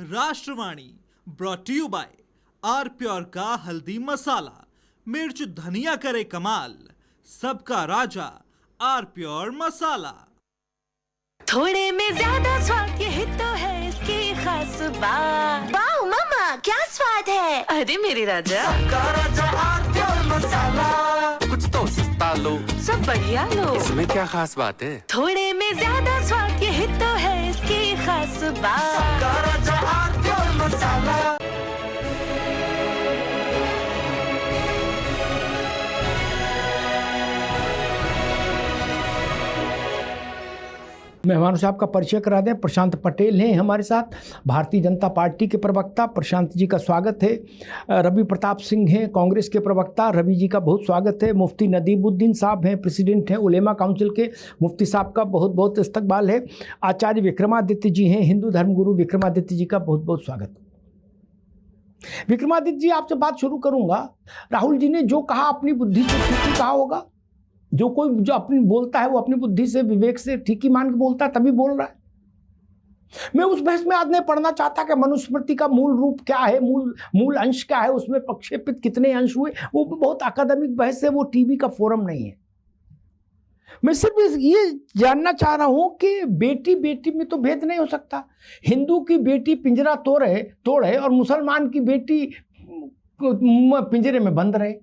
राष्ट्रवाणी brought to you by R Pure का हल्दी मसाला, मिर्च धनिया करे कमाल, सबका राजा आर प्योर मसाला। थोड़े में ज्यादा स्वाद यही तो है इसकी खास बात। वाओ मम्मा, क्या स्वाद है। अरे मेरे राजा, सबका राजा आर प्योर मसाला। कुछ तो सस्ता लो, सब बढ़िया लो। इसमें क्या खास बात है। थोड़े में ज्यादा स्वाद यही तो है इसकी खास बात। सबका राजा आर प्योर मसाला। मेहमानों से आपका परिचय करा दें। प्रशांत पटेल हैं हमारे साथ, भारतीय जनता पार्टी के प्रवक्ता। प्रशांत जी का स्वागत है। रवि प्रताप सिंह हैं, कांग्रेस के प्रवक्ता। रवि जी का बहुत स्वागत है। मुफ्ती नदीमुद्दीन साहब हैं, प्रेसिडेंट हैं उलेमा काउंसिल के। मुफ्ती साहब का बहुत बहुत इस्तकबाल है। आचार्य विक्रमादित्य जी हैं, हिंदू धर्मगुरु विक्रमादित्य जी का बहुत बहुत स्वागत। विक्रमादित्य जी, आपसे बात शुरू करूंगा। राहुल जी ने जो कहा अपनी बुद्धि से ठीक ही कहा होगा। जो कोई जो अपनी बोलता है वो अपनी बुद्धि से, विवेक से ठीक ही मान के बोलता है, तभी बोल रहा है। मैं उस बहस में आज नहीं पढ़ना चाहता कि मनुस्मृति का मूल रूप क्या है, मूल अंश क्या है, उसमें प्रक्षेपित कितने अंश हुए। वो बहुत अकादमिक बहस है, वो टीवी का फोरम नहीं है। मैं सिर्फ ये जानना चाह रहा हूं कि बेटी बेटी में तो भेद नहीं हो सकता। हिंदू की बेटी पिंजरा तोड़े और मुसलमान की बेटी पिंजरे में बंद रहे।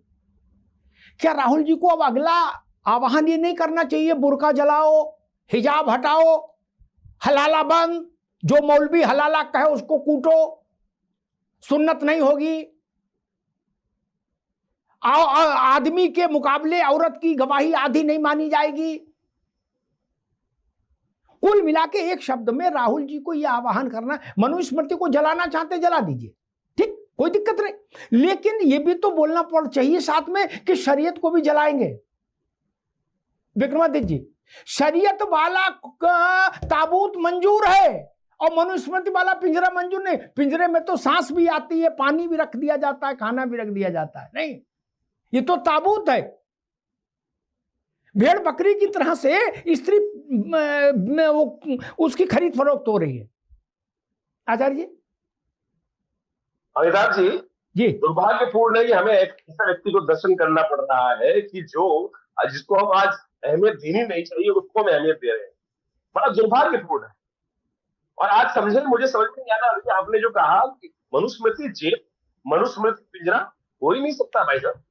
क्या राहुल जी को अब अगला आह्वान ये नहीं करना चाहिए, बुर्का जलाओ, हिजाब हटाओ, हलाला बंद, जो मौलवी हलाला कहे उसको कूटो, सुन्नत नहीं होगी, आदमी के मुकाबले औरत की गवाही आधी नहीं मानी जाएगी। कुल मिला के एक शब्द में राहुल जी को यह आह्वान करना, मनुस्मृति को जलाना चाहते जला दीजिए, ठीक, कोई दिक्कत नहीं। लेकिन यह भी तो बोलना पड़ चाहिए साथ में कि शरीयत को भी जलाएंगे। विक्रमादित्य जी, शरीयत वाला ताबूत मंजूर है और मनुस्मृति वाला पिंजरा मंजूर नहीं। पिंजरे में तो सांस भी आती है, पानी भी रख दिया जाता है, खाना भी रख दिया जाता है। नहीं, ये तो ताबूत है। भेड़ बकरी की तरह से स्त्री उसकी खरीद फरोख्त हो रही है। आचार्य जी। अमिताभ जी, जी, दुर्भाग्यपूर्ण है कि हमें एक ऐसा व्यक्ति को दर्शन करना पड़ रहा है कि जिसको हम आज अहमियत देनी नहीं चाहिए उसको हम अहमियत दे रहे हैं। बड़ा दुर्भाग्यपूर्ण है। और आज मुझे समझ में नहीं आ रहा कि आपने जो कहा कि मनुस्मृति जेल, मनुस्मृति पिंजरा हो ही नहीं सकता भाई साहब।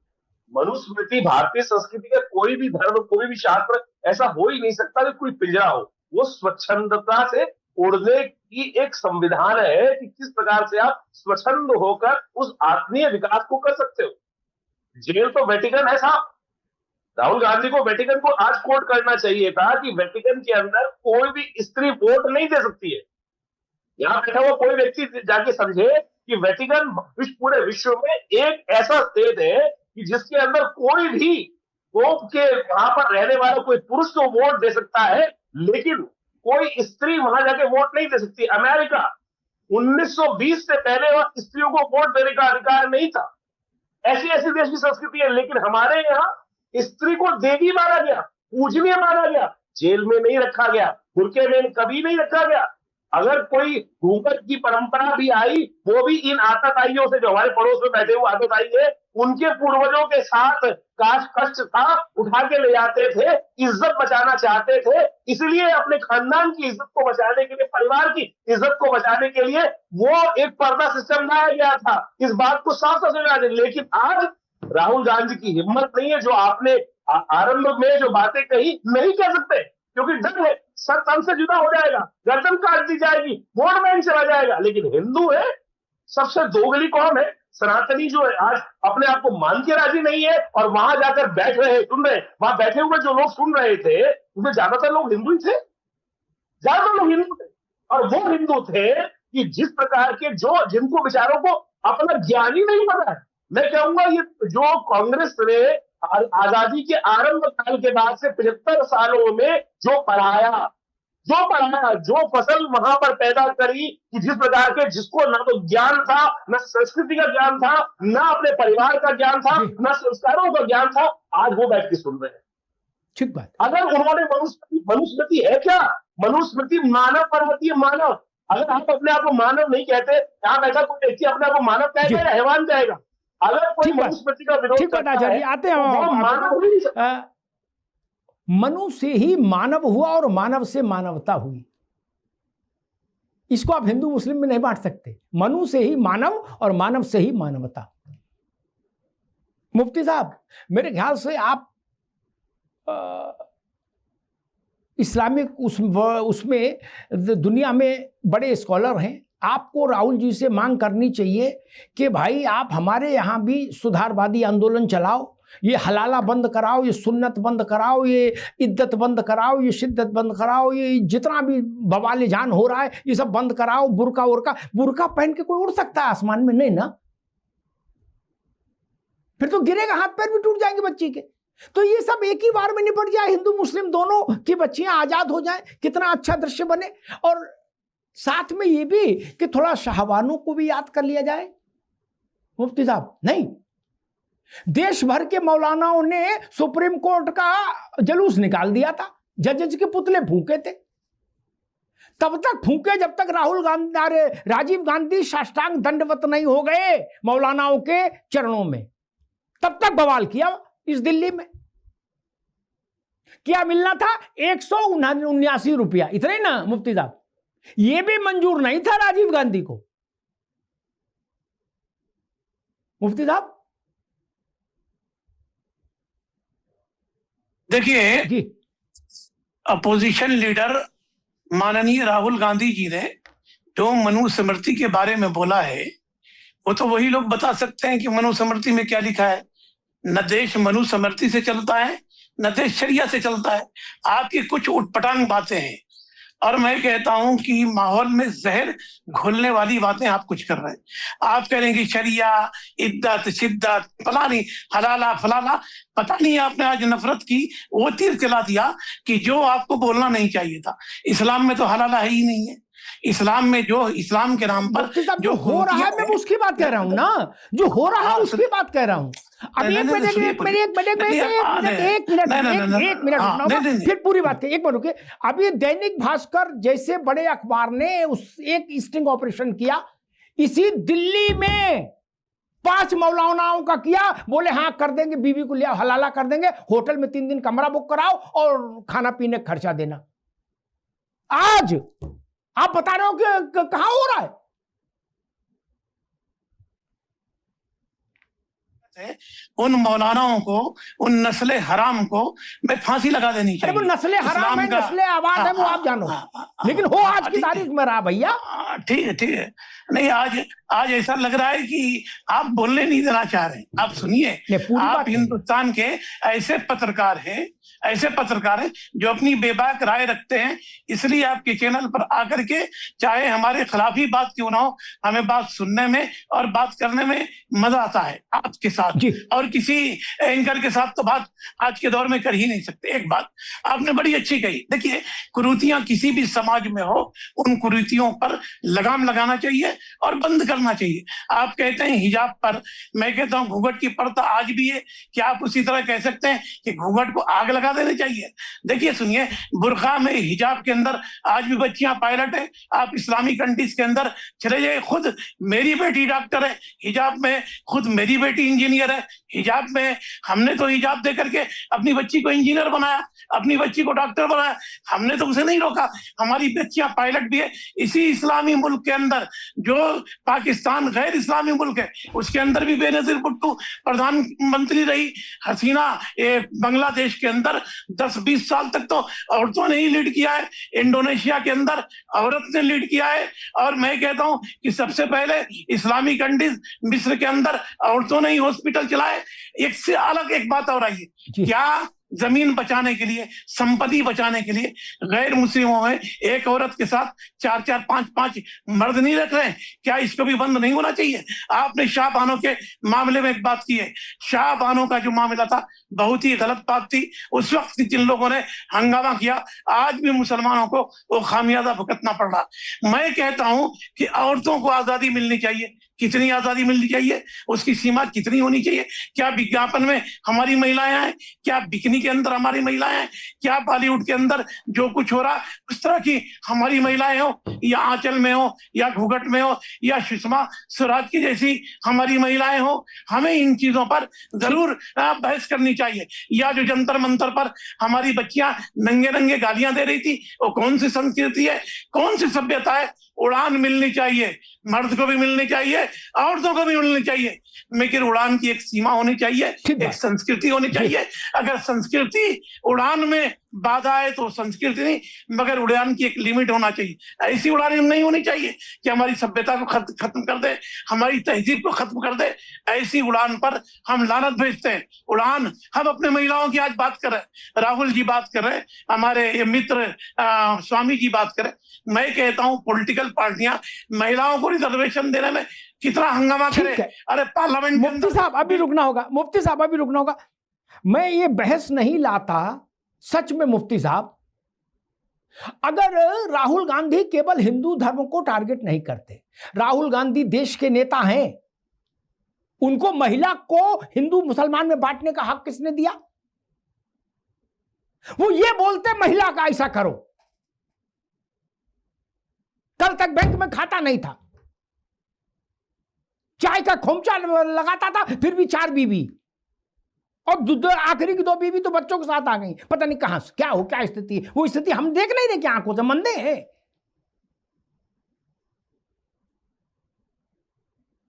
मनुस्मृति भारतीय संस्कृति का कोई भी धर्म, कोई भी शास्त्र ऐसा हो ही नहीं सकता कि कोई पिंजरा हो। वो स्वच्छंदता से उड़ने की एक संविधान है कि किस प्रकार से आप स्वच्छंद होकर उस आत्मीय विकास को कर सकते हो। जेल तो वेटिकन है साहब। राहुल गांधी को वेटिकन को आज कोट करना चाहिए था कि वेटिकन के अंदर कोई भी स्त्री वोट नहीं दे सकती है। यहां बैठा हुआ कोई व्यक्ति जाके समझे कि वेटिकन पूरे विश्व में एक ऐसा स्टेट है कि जिसके अंदर कोई भी पोप के वहां पर रहने वाला कोई पुरुष तो वोट दे सकता है, लेकिन कोई स्त्री वहां जाके वोट नहीं दे सकती। अमेरिका 1920 से पहले वहां स्त्रियों को वोट देने का अधिकार नहीं था। ऐसी ऐसी देश की संस्कृति है। लेकिन हमारे यहाँ स्त्री को देवी माना गया, पूजनीय माना गया, जेल में नहीं रखा गया, बुर्के में कभी नहीं रखा गया। अगर कोई घूंघट की परंपरा भी आई, वो भी इन आतताइयों से, जो हमारे पड़ोस में बैठे हुए आतताई है, उनके पूर्वजों के साथ कष्ट था, उठा के ले जाते थे, इज्जत बचाना चाहते थे। इसलिए अपने खानदान की इज्जत को बचाने के लिए, परिवार की इज्जत को बचाने के लिए वो एक पर्दा सिस्टम लाया गया था। इस बात को साफ साफ समझना चाहिए। लेकिन आज राहुल गांधी की हिम्मत नहीं है। जो आपने आरंभ में जो बातें कही, नहीं कह सकते क्योंकि डर है, सर तन से जुदा हो जाएगा, गर्दन काट दी जाएगी, वोट बैंक चला जाएगा। लेकिन हिंदू है, सबसे दोगली कौम है, सनातनी जो है, आज अपने आप को मान के राजी नहीं है और वहां जाकर बैठ रहे, सुन रहे। वहां बैठे हुए जो लोग सुन रहे थे उसमें ज्यादातर लोग हिंदू ही थे, ज्यादातर लोग हिंदू थे। और वो हिंदू थे कि जिस प्रकार के जिनको विचारों को अपना ज्ञान ही नहीं पता है। मैं कहूंगा ये जो कांग्रेस ने आजादी के आरंभ काल के बाद से 75 सालों में जो पढ़ाया, जो फसल वहां पर पैदा करी, कि जिस प्रकार के, जिसको ना तो ज्ञान था, ना संस्कृति का ज्ञान था, ना अपने परिवार का ज्ञान था, ना संस्कारों का ज्ञान था, आज वो बैठ के सुन रहे हैं। ठीक बात। अगर उन्होंने मनुस्मृति है क्या? मनुस्मृति मानव पर होती है, मानव। अगर आप अपने आप को मानव नहीं कहते, आप ऐसा कोई व्यक्ति अपने आप को मानव कहेगा या हैवान कहेगा? अगर कोई ठीक बात, मनुस्मृति का विरोध ठीक बात करता आचार्य है जी, आते हैं तो वो हम मानव हो ही नहीं सकता। मनु से ही मानव हुआ और मानव से मानवता हुई। इसको आप हिंदू मुस्लिम में नहीं बांट सकते। मनु से ही मानव और मानव से ही मानवता। मुफ्ती साहब, मेरे ख्याल से आप इस्लामिक उसमें दुनिया में बड़े स्कॉलर हैं। आपको राहुल जी से मांग करनी चाहिए कि भाई आप हमारे यहाँ भी सुधारवादी आंदोलन चलाओ, ये हलाला बंद कराओ, ये सुन्नत बंद कराओ, ये इद्दत बंद कराओ, ये शिद्दत बंद कराओ, ये जितना भी बवाल जान हो रहा है ये सब बंद कराओ। बुर्का पहन के कोई उड़ सकता है आसमान में? नहीं ना, फिर तो गिरेगा, हाथ पैर भी टूट जाएंगे बच्ची के। तो ये सब एक ही बार में निपट जाए, हिंदू मुस्लिम दोनों की बच्चियां आजाद हो जाएं, कितना अच्छा दृश्य बने। और साथ में ये भी कि थोड़ा शाहबानों को भी याद कर लिया जाए। मुफ्ती साहब, नहीं, देश भर के मौलानाओं ने सुप्रीम कोर्ट का जलूस निकाल दिया था, जजेस के पुतले फूंके थे। तब तक फूंके जब तक राजीव गांधी साष्टांग दंडवत नहीं हो गए मौलानाओं के चरणों में, तब तक बवाल किया इस दिल्ली में। क्या मिलना था? 179 रुपया, इतना ही ना मुफ्ती साहब? यह भी मंजूर नहीं था राजीव गांधी को। मुफ्ती साहब देखिए, जी, अपोजिशन लीडर माननीय राहुल गांधी जी ने जो मनुस्मृति के बारे में बोला है, वो तो वही लोग बता सकते हैं कि मनुस्मृति में क्या लिखा है। न देश मनुस्मृति से चलता है, न देश शरिया से चलता है। आपकी कुछ उटपटांग बातें हैं, और मैं कहता हूं कि माहौल में जहर घुलने वाली बातें आप कुछ कर रहे हैं। आप कह रहे हैं कि शरिया, इद्दत, शिद्दत, फलानी, हलाला, फलाना, पता नहीं आपने आज नफरत की वो तीर चला दिया कि जो आपको बोलना नहीं चाहिए था। इस्लाम में तो हलाला है ही नहीं है। इस्लाम में जो इस्लाम के नाम पर जो हो रहा है, मैं उसकी बात कह रहा हूं ना, जो हो रहा है उसकी बात कह रहा हूं। अब एक मिनट फिर पूरी बात एक बार रुके। अभी दैनिक भास्कर जैसे बड़े अखबार ने उस एक स्टिंग ऑपरेशन किया, इसी दिल्ली में 5 मौलानाओं का किया। बोले हाँ कर देंगे, बीवी को लिया, हलाला कर देंगे, होटल में 3 दिन कमरा बुक कराओ और खाना पीने का खर्चा देना। आज आप बता रहे हो कि कहां हो रहा है? उन मौलानाओं को, उन नस्ले हराम को मैं फांसी लगा देनी चाहिए। वो नस्ले हराम है, नस्ले आबाद है, वो आप जानो, लेकिन हो आज की तारीख में रहा भैया। ठीक है, ठीक है। नहीं, आज ऐसा लग रहा है कि आप बोलने नहीं देना चाह रहे। आप सुनिए, आप हिंदुस्तान के ऐसे पत्रकार हैं जो अपनी बेबाक राय रखते हैं, इसलिए आपके चैनल पर आकर के चाहे हमारे खिलाफ ही बात क्यों ना हो, हमें बात सुनने में और बात करने में मजा आता है आपके साथ। और किसी एंकर के साथ तो बात आज के दौर में कर ही नहीं सकते। एक बात आपने बड़ी अच्छी कही। देखिए, कुरीतियां किसी भी समाज में हो, उन कुरीतियों पर लगाम लगाना चाहिए और बंद करना चाहिए। आप कहते हैं हिजाब पर, मैं कहता हूं घूंघट की पर्दा आज भी है। क्या आप उसी तरह कह सकते हैं कि घूंघट को आग लगा देनी चाहिए? देखिए, सुनिए, बुर्का में, हिजाब के अंदर आज भी बच्चियां पायलट है। आप इस्लामी कंट्रीज के अंदर चले जाइए, खुद मेरी बेटी डॉक्टर है हिजाब में, खुद मेरी बेटी इंजीनियर है हिजाब में। हमने तो हिजाब दे करके अपनी बच्ची को इंजीनियर बनाया, अपनी बच्ची को डॉक्टर बनाया, हमने तो उसे नहीं रोका। हमारी बच्चियां पायलट भी है। इसी इस्लामी मुल्क के अंदर, जो पाकिस्तान गैर इस्लामी मुल्क है, उसके अंदर भी बेनजीर भुट्टो प्रधानमंत्री रही। हसीना बांग्लादेश के अंदर 10-20 साल तक तो औरतों ने ही लीड किया है। इंडोनेशिया के अंदर औरत ने लीड किया है। और मैं कहता हूं कि सबसे पहले इस्लामी कंट्रीज मिस्र के अंदर औरतों ने ही हॉस्पिटल चलाए। एक से अलग एक बात और आई है, क्या जमीन बचाने के लिए, संपत्ति बचाने के लिए गैर मुस्लिमों में एक औरत के साथ 4-4, 5-5 मर्द नहीं रख रहे हैं? क्या इसको भी बंद नहीं होना चाहिए? आपने शाह बानो के मामले में एक बात की है। शाह बानो का जो मामला था बहुत ही गलत बात थी। उस वक्त जिन लोगों ने हंगामा किया, आज भी मुसलमानों को वो खामियाजा भुगतना पड़ रहा। मैं कहता हूं कि औरतों को आजादी मिलनी चाहिए, कितनी आजादी मिलनी चाहिए, उसकी सीमा कितनी होनी चाहिए, क्या विज्ञापन में हमारी महिलाएं हैं, क्या बिकनी के अंदर हमारी महिलाएं हैं, क्या बॉलीवुड के अंदर जो कुछ हो रहा उस तरह की हमारी महिलाएं हो, या आंचल में हो, या घूंघट में हो, या सुषमा स्वराज की जैसी हमारी महिलाएं हो। हमें इन चीजों पर जरूर बहस करनी चाहिए। या जो जंतर मंतर पर हमारी बच्चियां नंगे नंगे गालियां दे रही थी, वो कौन सी संस्कृति है, कौन सी सभ्यता है? उड़ान मिलनी चाहिए, मर्द को भी मिलनी चाहिए, औरतों को भी मिलनी चाहिए, लेकिन उड़ान की एक सीमा होनी चाहिए, एक संस्कृति होनी चाहिए। अगर संस्कृति उड़ान में बाधा है तो संस्कृति नहीं, मगर उड़ान की एक लिमिट होना चाहिए। ऐसी उड़ान नहीं होनी चाहिए कि हमारी सभ्यता को खत्म कर दे, हमारी तहजीब को खत्म कर दे। ऐसी उड़ान पर हम लानत भेजते हैं। उड़ान, हम अपने महिलाओं की आज बात कर रहे हैं, राहुल जी बात कर रहे हैं, हमारे मित्र स्वामी जी बात कर रहे हैं। मैं कहता हूं पॉलिटिकल पार्टियां महिलाओं को रिजर्वेशन देने में कितना हंगामा करे। अरे पार्लियामेंट, मुफ्ती साहब अभी रुकना होगा, मुफ्ती साहब अभी रुकना होगा। मैं ये बहस नहीं लाता सच में मुफ्ती साहब, अगर राहुल गांधी केवल हिंदू धर्म को टारगेट नहीं करते, राहुल गांधी देश के नेता हैं, उनको महिला को हिंदू मुसलमान में बांटने का हक किसने दिया? वो ये बोलते महिला का ऐसा करो। कल तक बैंक में खाता नहीं था, चाय का खोमचा लगाता था, फिर भी 4 बीवी, और आखिरी की 2 बीवी तो बच्चों के साथ आ गई। पता नहीं कहां से क्या हो, क्या स्थिति, वो स्थिति हम देख नहीं रहे, क्या आंखों से मंदे हैं।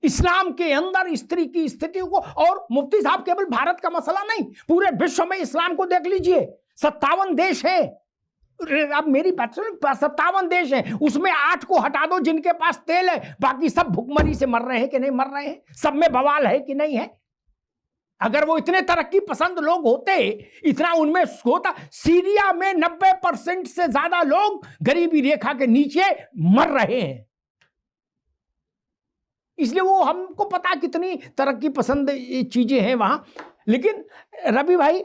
इस्लाम के अंदर स्त्री की स्थिति को, और मुफ्ती साहब केवल भारत का मसला नहीं, पूरे विश्व में इस्लाम को देख लीजिए। 57 देश हैं, अब मेरी बात सुन, 57 देश हैं, उसमें 8 को हटा दो जिनके पास तेल है, बाकी सब भुखमरी से मर रहे हैं कि नहीं मर रहे हैं, सब में बवाल है कि नहीं है। अगर वो इतने तरक्की पसंद लोग होते, इतना उनमें होता, सीरिया में 90% से ज्यादा लोग गरीबी रेखा के नीचे मर रहे हैं। इसलिए वो हमको पता कितनी तरक्की पसंद चीजें हैं वहां। लेकिन रवि भाई,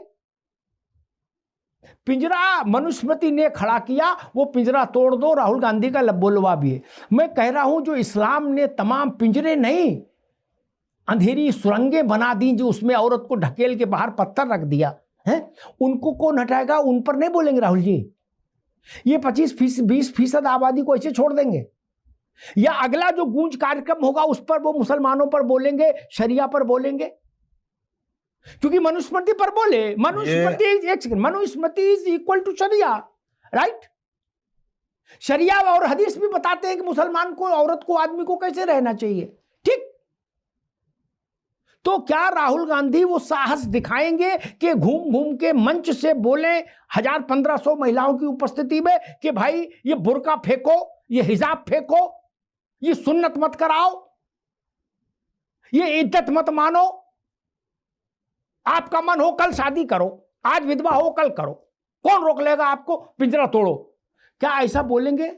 पिंजरा मनुस्मृति ने खड़ा किया, वो पिंजरा तोड़ दो, राहुल गांधी का बोलवा भी है। मैं कह रहा हूं जो इस्लाम ने तमाम पिंजरे नहीं, अंधेरी सुरंगें बना दी, जो उसमें औरत को ढकेल के बाहर पत्थर रख दिया है, उनको कौन हटाएगा? उन पर नहीं बोलेंगे राहुल जी। ये 20% आबादी को ऐसे छोड़ देंगे, या अगला जो गूंज कार्यक्रम होगा उस पर वो मुसलमानों पर बोलेंगे, शरिया पर बोलेंगे? क्योंकि मनुस्मृति पर बोले, मनुस्मृति इज इक्वल टू शरिया, राइट? शरिया और हदीस भी बताते हैं कि मुसलमान को, औरत को, आदमी को कैसे रहना चाहिए, ठीक? तो क्या राहुल गांधी वो साहस दिखाएंगे कि घूम घूम के मंच से बोले 1000-1500 महिलाओं की उपस्थिति में कि भाई ये बुर्का फेंको, ये हिजाब फेंको, ये सुन्नत मत कराओ, ये इज्जत मत मानो, आपका मन हो कल शादी करो, आज विधवा हो कल करो, कौन रोक लेगा आपको? पिंजरा तोड़ो। क्या ऐसा बोलेंगे?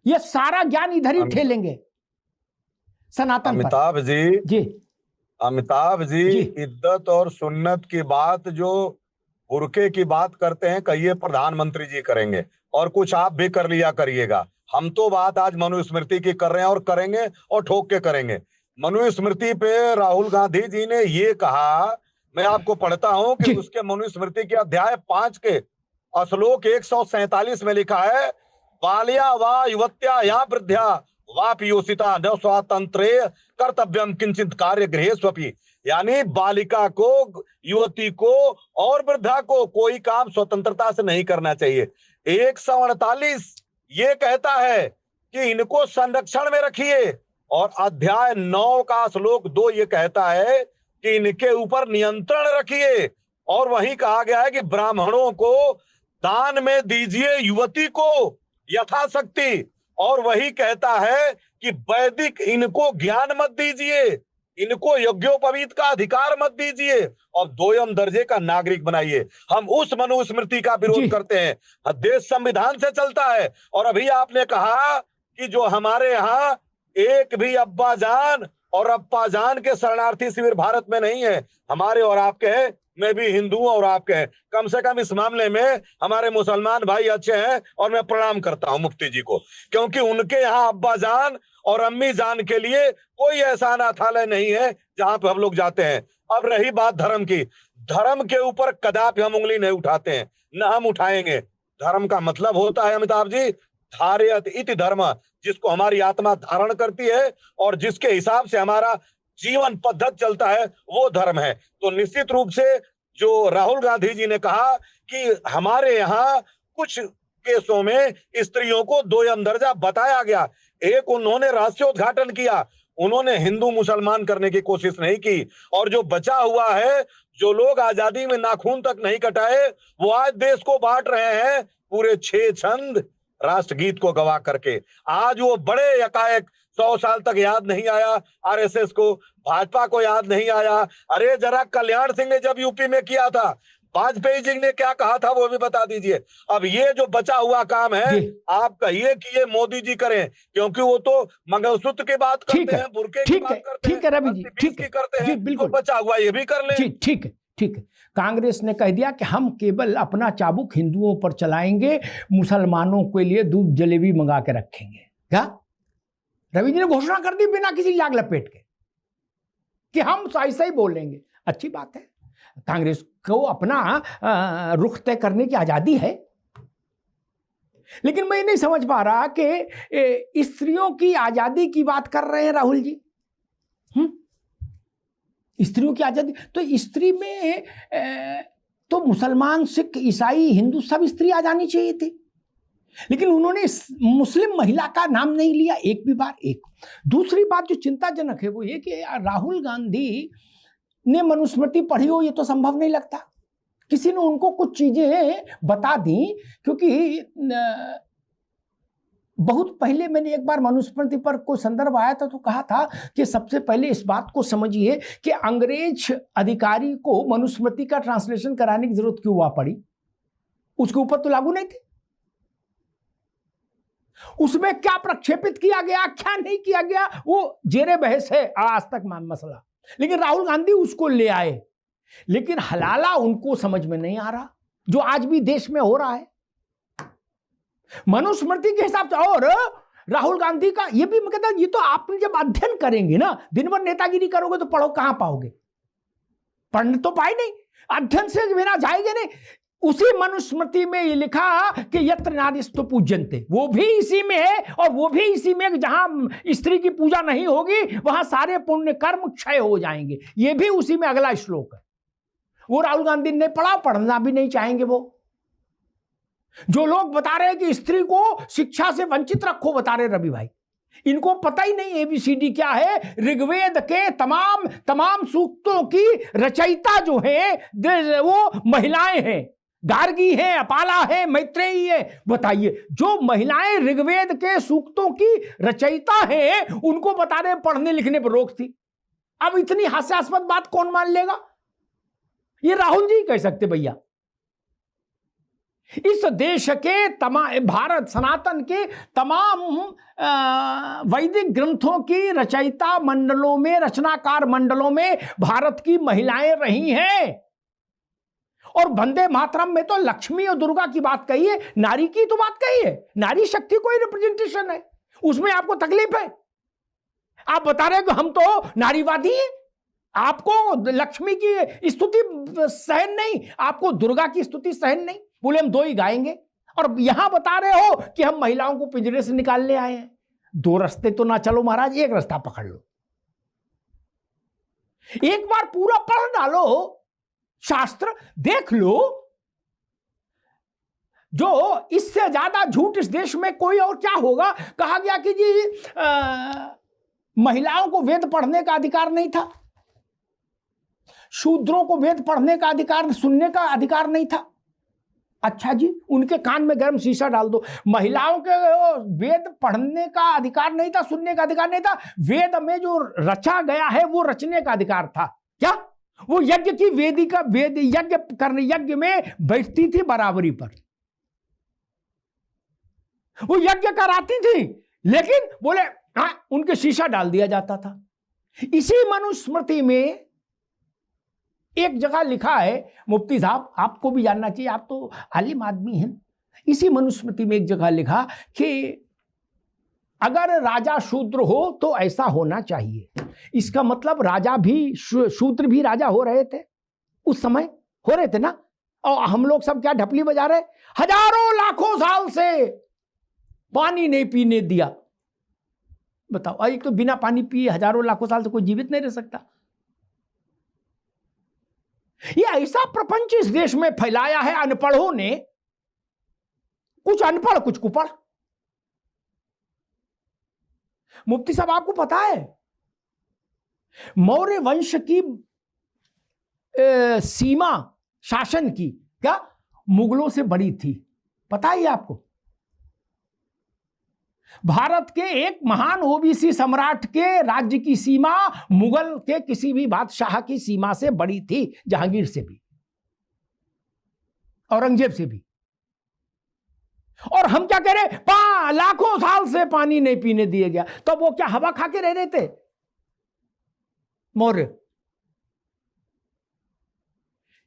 ये सारा ज्ञान इधर ही ठेलेंगे सनातन पर। अमिताभ जी इद्दत और सुन्नत की बात, जो बुरके की बात करते हैं, कहिए प्रधानमंत्री जी करेंगे, और कुछ आप भी कर लिया करिएगा। हम तो बात आज मनुस्मृति की कर रहे हैं और करेंगे, और ठोक के करेंगे। मनुस्मृति पे राहुल गांधी जी ने ये कहा, मैं आपको पढ़ता हूं कि उसके मनुस्मृति के अध्याय 5 के श्लोक 147 में लिखा है, बाल्या वा युवत्या या वृद्ध्या वा पियोसिता न स्वातंत्रे कर्तव्यम किंचित कार्य गृहेष्वपि। यानी बालिका को, युवती को और वृद्धा को कोई काम स्वतंत्रता से नहीं करना चाहिए। 148 ये कहता है कि इनको संरक्षण में रखिए, और अध्याय 9 का श्लोक 2 ये कहता है कि इनके ऊपर नियंत्रण रखिए। और वहीं कहा गया है कि ब्राह्मणों को दान में दीजिए, युवती को यथाशक्ति। और वही कहता है कि वैदिक इनको ज्ञान मत दीजिए, इनको यज्ञोपवीत का अधिकार मत दीजिए, और 2ym दर्जे का नागरिक बनाइए। हम उस मनुस्मृति का विरोध करते हैं। देश संविधान से चलता है। और अभी आपने कहा कि जो हमारे यहाँ एक भी अब्बा जान और अप्पा जान के शरणार्थी शिविर भारत में नहीं है, हमारे और आपके हैं, मैं भी हिंदू हूं और आपके हैं। कम से कम इस मामले में हमारे मुसलमान भाई अच्छे हैं और मैं प्रणाम करता हूं मुफ्ती जी को, क्योंकि उनके यहाँ अब्बा जान और अम्मी जान के लिए कोई ऐसा अनाथालय नहीं है जहां पे हम लोग जाते हैं। अब रही बात धर्म की, धर्म के ऊपर कदापि हम उंगली नहीं उठाते हैं, न हम उठाएंगे। धर्म का मतलब होता है अमिताभ जी, धार्यत इति धर्म, जिसको हमारी आत्मा धारण करती है और जिसके हिसाब से हमारा जीवन पद्धति चलता है वो धर्म है। तो निश्चित रूप से जो राहुल गांधी जी ने कहा कि हमारे यहाँ कुछ केसों में स्त्रियों को दोयम दर्जा बताया गया, एक उन्होंने राष्ट्रोद्घाटन किया, उन्होंने हिंदू मुसलमान करने की कोशिश नहीं की। और जो बचा हुआ है, जो लोग आजादी में नाखून तक नहीं कटाए, वो आज देश को बांट रहे हैं पूरे 6 छंद राष्ट्रगीत को गवा करके। आज वो बड़े एकाएक 100 साल तक याद नहीं आया आरएसएस को, भाजपा को याद नहीं आया। अरे जरा कल्याण सिंह ने जब यूपी में किया था, वाजपेयी जी ने क्या कहा था वो भी बता दीजिए। अब ये जो बचा हुआ काम है, आप कहिए कि ये मोदी जी करें, क्योंकि वो तो मंगलसूत्र की बात करते हैं, बुर्के की बात करते हैं, ठीक है रवि जी, ठीक है, करते हैं, बिल्कुल बचा हुआ ये भी कर लें। ठीक है, ठीक है। कांग्रेस ने कह दिया कि हम केवल अपना चाबुक हिंदुओं पर चलाएंगे, मुसलमानों के लिए दूध जलेबी मंगा के रखेंगे। क्या रवि जी ने घोषणा कर दी बिना किसी लाग लपेट के कि हम ऐसा ही बोलेंगे। अच्छी बात है, कांग्रेस को अपना रुख तय करने की आजादी है, लेकिन मैं नहीं समझ पा रहा कि स्त्रियों की आजादी की बात कर रहे हैं राहुल जी। स्त्रियों की आजादी तो स्त्री में तो मुसलमान, सिख, ईसाई, हिंदू सब स्त्री आ जानी चाहिए थी, लेकिन उन्होंने मुस्लिम महिला का नाम नहीं लिया एक भी बार। एक दूसरी बात जो चिंताजनक है वो ये कि राहुल गांधी ने मनुस्मृति पढ़ी हो, ये तो संभव नहीं लगता। किसी ने उनको कुछ चीजें बता दी, क्योंकि बहुत पहले मैंने एक बार मनुस्मृति पर कोई संदर्भ आया था तो कहा था कि सबसे पहले इस बात को समझिए कि अंग्रेज अधिकारी को मनुस्मृति का ट्रांसलेशन कराने की जरूरत क्यों हुआ पड़ी, उसके ऊपर तो लागू नहीं थे। उसमें क्या प्रक्षेपित किया गया, क्या नहीं किया गया, वो जेरे बहस है आज तक मसला। लेकिन राहुल गांधी उसको ले आए, लेकिन हलाला उनको समझ में नहीं आ रहा जो आज भी देश में हो रहा है मनुस्मृति के हिसाब से। और राहुल गांधी का ये भी मैं कहता हूं, ये तो आपने जब अध्ययन करेंगे ना, दिन भर नेतागिरी करोगे तो पढ़ो कहां पाओगे, पढ़ने तो पाए नहीं, अध्ययन से बिना जाएंगे नहीं। उसी मनुस्मृति में ये लिखा कि यत्र नारीस्तु पूज्यन्ते, वो भी इसी में है, और वो भी इसी में जहां स्त्री की पूजा नहीं होगी वहां सारे पुण्य कर्म क्षय हो जाएंगे। ये भी उसी में अगला श्लोक है। वो राहुल गांधी ने पढ़ा, पढ़ना भी नहीं चाहेंगे। वो जो लोग बता रहे हैं कि स्त्री को शिक्षा से वंचित रखो, बता रहे रवि भाई, इनको पता ही नहीं एबीसीडी क्या है। ऋग्वेद के तमाम सूक्तों की रचयिता जो है वो महिलाएं हैं, गार्गी है, अपाला है, मैत्रेयी है। बताइए, जो महिलाएं ऋग्वेद के सूक्तों की रचयिता है उनको बता रहे पढ़ने लिखने पर रोक थी। अब इतनी हास्यास्पद बात कौन मान लेगा? ये राहुल जी कह सकते भैया। इस देश के तमाम, भारत सनातन के तमाम वैदिक ग्रंथों की रचयिता मंडलों में, रचनाकार मंडलों में भारत की महिलाएं रही हैं। और वंदे मातरम में तो लक्ष्मी और दुर्गा की बात कही है, नारी की तो बात कही है, नारी शक्ति को ही रिप्रेजेंटेशन है। उसमें आपको तकलीफ है? आप बता रहे हैं कि हम तो नारीवादी हैं, आपको लक्ष्मी की स्तुति सहन नहीं, आपको दुर्गा की स्तुति सहन नहीं, बोले हम दो ही गाएंगे। और यहां बता रहे हो कि हम महिलाओं को पिंजरे से निकालने आए हैं। दो रास्ते तो ना चलो महाराज, एक रास्ता पकड़ लो। एक बार पूरा पढ़ डालो, शास्त्र देख लो। जो इससे ज्यादा झूठ इस देश में कोई और क्या होगा। कहा गया कि जी महिलाओं को वेद पढ़ने का अधिकार नहीं था, शूद्रों को वेद पढ़ने का अधिकार, सुनने का अधिकार नहीं था। अच्छा जी, उनके कान में गर्म शीशा डाल दो। महिलाओं के वेद पढ़ने का अधिकार नहीं था, सुनने का अधिकार नहीं था। वेद में जो रचा गया है वो रचने का अधिकार था। क्या वो यज्ञ की वेदिका, वेद यज्ञ करने, यज्ञ में बैठती थी बराबरी पर, वो यज्ञ कराती थी, लेकिन बोले हाँ, उनके शीशा डाल दिया जाता था। इसी मनुस्मृति में एक जगह लिखा है मुफ्ती साहब, आपको भी जानना चाहिए, आप तो आलिम आदमी हैं। इसी मनुस्मृति में एक जगह लिखा कि अगर राजा शूद्र हो तो ऐसा होना चाहिए। इसका मतलब राजा भी, शूद्र भी राजा हो रहे थे उस समय, हो रहे थे ना। और हम लोग सब क्या ढपली बजा रहे, हजारों लाखों साल से पानी नहीं पीने दिया। बताओ, एक तो बिना पानी पिए हजारों लाखों साल से कोई जीवित नहीं रह सकता। ये ऐसा प्रपंच इस देश में फैलाया है अनपढ़ों ने, कुछ अनपढ़ कुछ कुपढ़। मुफ्ती साहब, आपको पता है मौर्य वंश की सीमा शासन की क्या मुगलों से बड़ी थी, पता है आपको? भारत के एक महान ओबीसी सम्राट के राज्य की सीमा मुगल के किसी भी बादशाह की सीमा से बड़ी थी, जहांगीर से भी, औरंगजेब से भी। और हम क्या कह रहे, लाखों साल से पानी नहीं पीने दिया गया, तो वो क्या हवा खा के रह रहे थे मौर्य?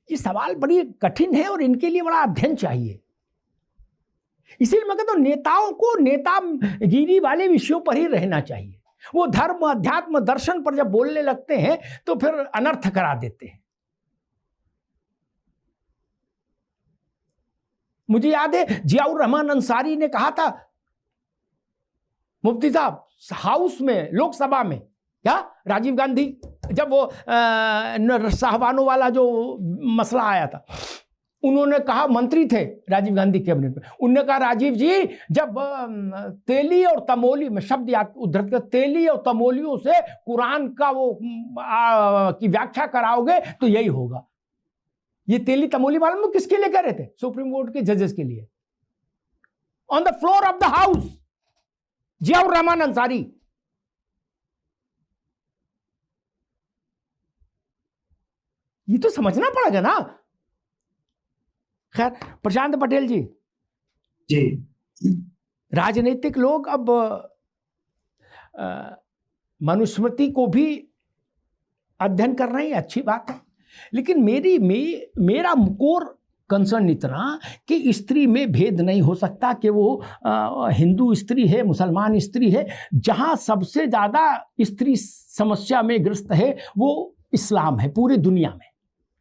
ये सवाल बड़ी कठिन है और इनके लिए बड़ा अध्ययन चाहिए। इसीलिए मैं कहता हूं नेताओं को नेतागिरी वाले विषयों पर ही रहना चाहिए। वो धर्म, अध्यात्म, दर्शन पर जब बोलने लगते हैं तो फिर अनर्थ करा देते हैं। मुझे याद है जियाउर रहमान अंसारी ने कहा था मुफ्ती साहब हाउस में, लोकसभा में, क्या राजीव गांधी जब वो साहबानों वाला जो मसला आया था, उन्होंने कहा, मंत्री थे राजीव गांधी कैबिनेट में, उन्होंने कहा राजीव जी जब तेली और तमोली में शब्द याद उद्धृत कर, तेली और तमोलियों से कुरान का वो की व्याख्या कराओगे तो यही होगा। ये तेली तमोली मालूम किसके लिए कह रहे थे? सुप्रीम कोर्ट के जजेस के लिए, on the floor of the house, Ziaur Rahman Ansari. ये तो समझना पड़ेगा ना। खैर, प्रशांत पटेल जी, राजनीतिक लोग अब मनुस्मृति को भी अध्ययन कर रहे हैं, अच्छी बात है, लेकिन मेरा कोर कंसर्न इतना कि स्त्री में भेद नहीं हो सकता कि वो हिंदू स्त्री है, मुसलमान स्त्री है। जहां सबसे ज्यादा स्त्री समस्या में ग्रस्त है वो इस्लाम है पूरी दुनिया में।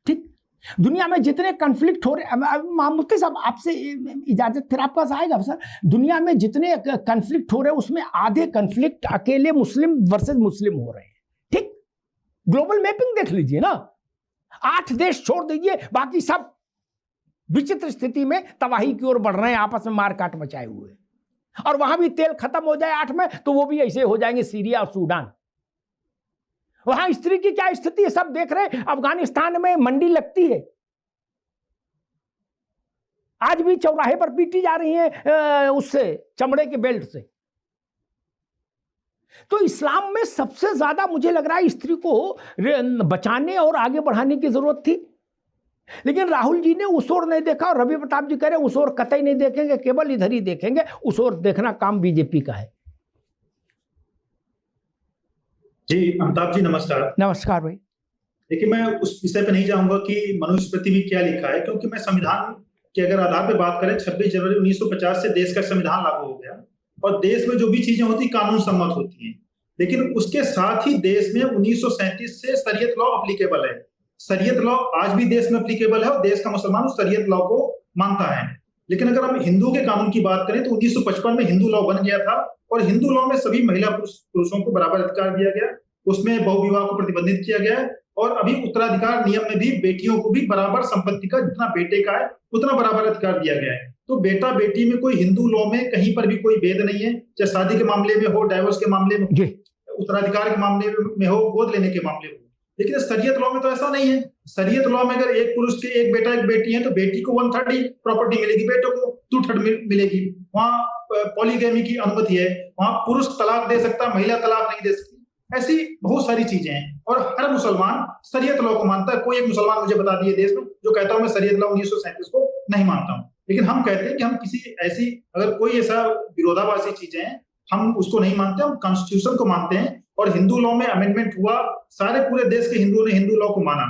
ठीक, दुनिया में जितने कन्फ्लिक्ट हो रहे, मुफ्ती साहब आपसे इजाजत फिर आपके पास आएगा सर, दुनिया में जितने कन्फ्लिक्ट हो रहे हैं उसमें आधे कन्फ्लिक्ट अकेले मुस्लिम वर्सेस मुस्लिम हो रहे हैं। ठीक, ग्लोबल मैपिंग देख लीजिए ना, 8 देश छोड़ दीजिए, बाकी सब विचित्र स्थिति में तबाही की ओर बढ़ रहे हैं, आपस में मारकाट मचाए हुए। और वहां भी तेल खत्म हो जाए 8 में तो वो भी ऐसे हो जाएंगे सीरिया और सूडान। वहां स्त्री की क्या स्थिति है सब देख रहे हैं। अफगानिस्तान में मंडी लगती है, आज भी चौराहे पर पीटी जा रही है उससे, चमड़े के बेल्ट से। तो इस्लाम में सबसे ज्यादा मुझे लग रहा है स्त्री को बचाने और आगे बढ़ाने की जरूरत थी, लेकिन राहुल जी ने उस ओर नहीं देखा और रवि प्रताप जी कह रहे उस ओर कतई नहीं देखेंगे, केवल इधर ही देखेंगे। उस ओर देखना काम बीजेपी का है। जी अमिताभ जी नमस्कार। नमस्कार भाई। देखिए, मैं उस विषय पे नहीं जाऊंगा कि मनुस्मृति में क्या लिखा है, क्योंकि मैं संविधान के अगर आधार पे बात करें 26 जनवरी 1950 से देश का संविधान लागू हो गया और देश में जो भी चीजें होती कानून सम्मत होती हैं, लेकिन उसके साथ ही देश में 1937 से शरीयत लॉ अप्लीकेबल है। शरीयत लॉ आज भी देश में अप्लीकेबल है और देश का मुसलमान उस शरीयत लॉ को मानता है। लेकिन अगर हम हिंदू के कानून की बात करें तो 1955 में हिंदू लॉ बन गया था और हिंदू लॉ में सभी महिला पुरुषों को बराबर अधिकार दिया गया, उसमें बहुविवाह को प्रतिबंधित किया गया है और अभी उत्तराधिकार नियम में भी बेटियों को भी बराबर संपत्ति का जितना बेटे का है उतना बराबर अधिकार दिया गया है। तो बेटा बेटी में कोई हिंदू लॉ में कहीं पर भी कोई भेद नहीं है, चाहे शादी के मामले में हो, डाइवोर्स के मामले में, उत्तराधिकार के मामले में हो, गोद लेने के मामले में। लेकिन शरीयत लॉ में तो ऐसा नहीं है। शरीयत लॉ में अगर एक पुरुष के एक बेटा एक बेटी है तो बेटी को 1/3 प्रॉपर्टी मिलेगी, बेटों को 2/3 मिलेगी। वहां पॉलीगैमी की अनुमति है, वहां पुरुष तलाक दे सकता, महिला तलाक नहीं दे सकती। ऐसी बहुत सारी चीजें हैं और हर मुसलमान शरीयत लॉ को मानता है। कोई एक मुसलमान मुझे बता दिए देश में जो कहता हूं मैं शरीयत लॉ 1937 को नहीं मानता हूं। लेकिन हम कहते हैं कि हम किसी ऐसी अगर कोई ऐसा विरोधाभासी चीजें हैं हम उसको नहीं मानते, हम कॉन्स्टिट्यूशन को मानते हैं। और हिंदू लॉ में अमेंडमेंट हुआ, सारे पूरे देश के हिंदुओं ने हिंदू लॉ को माना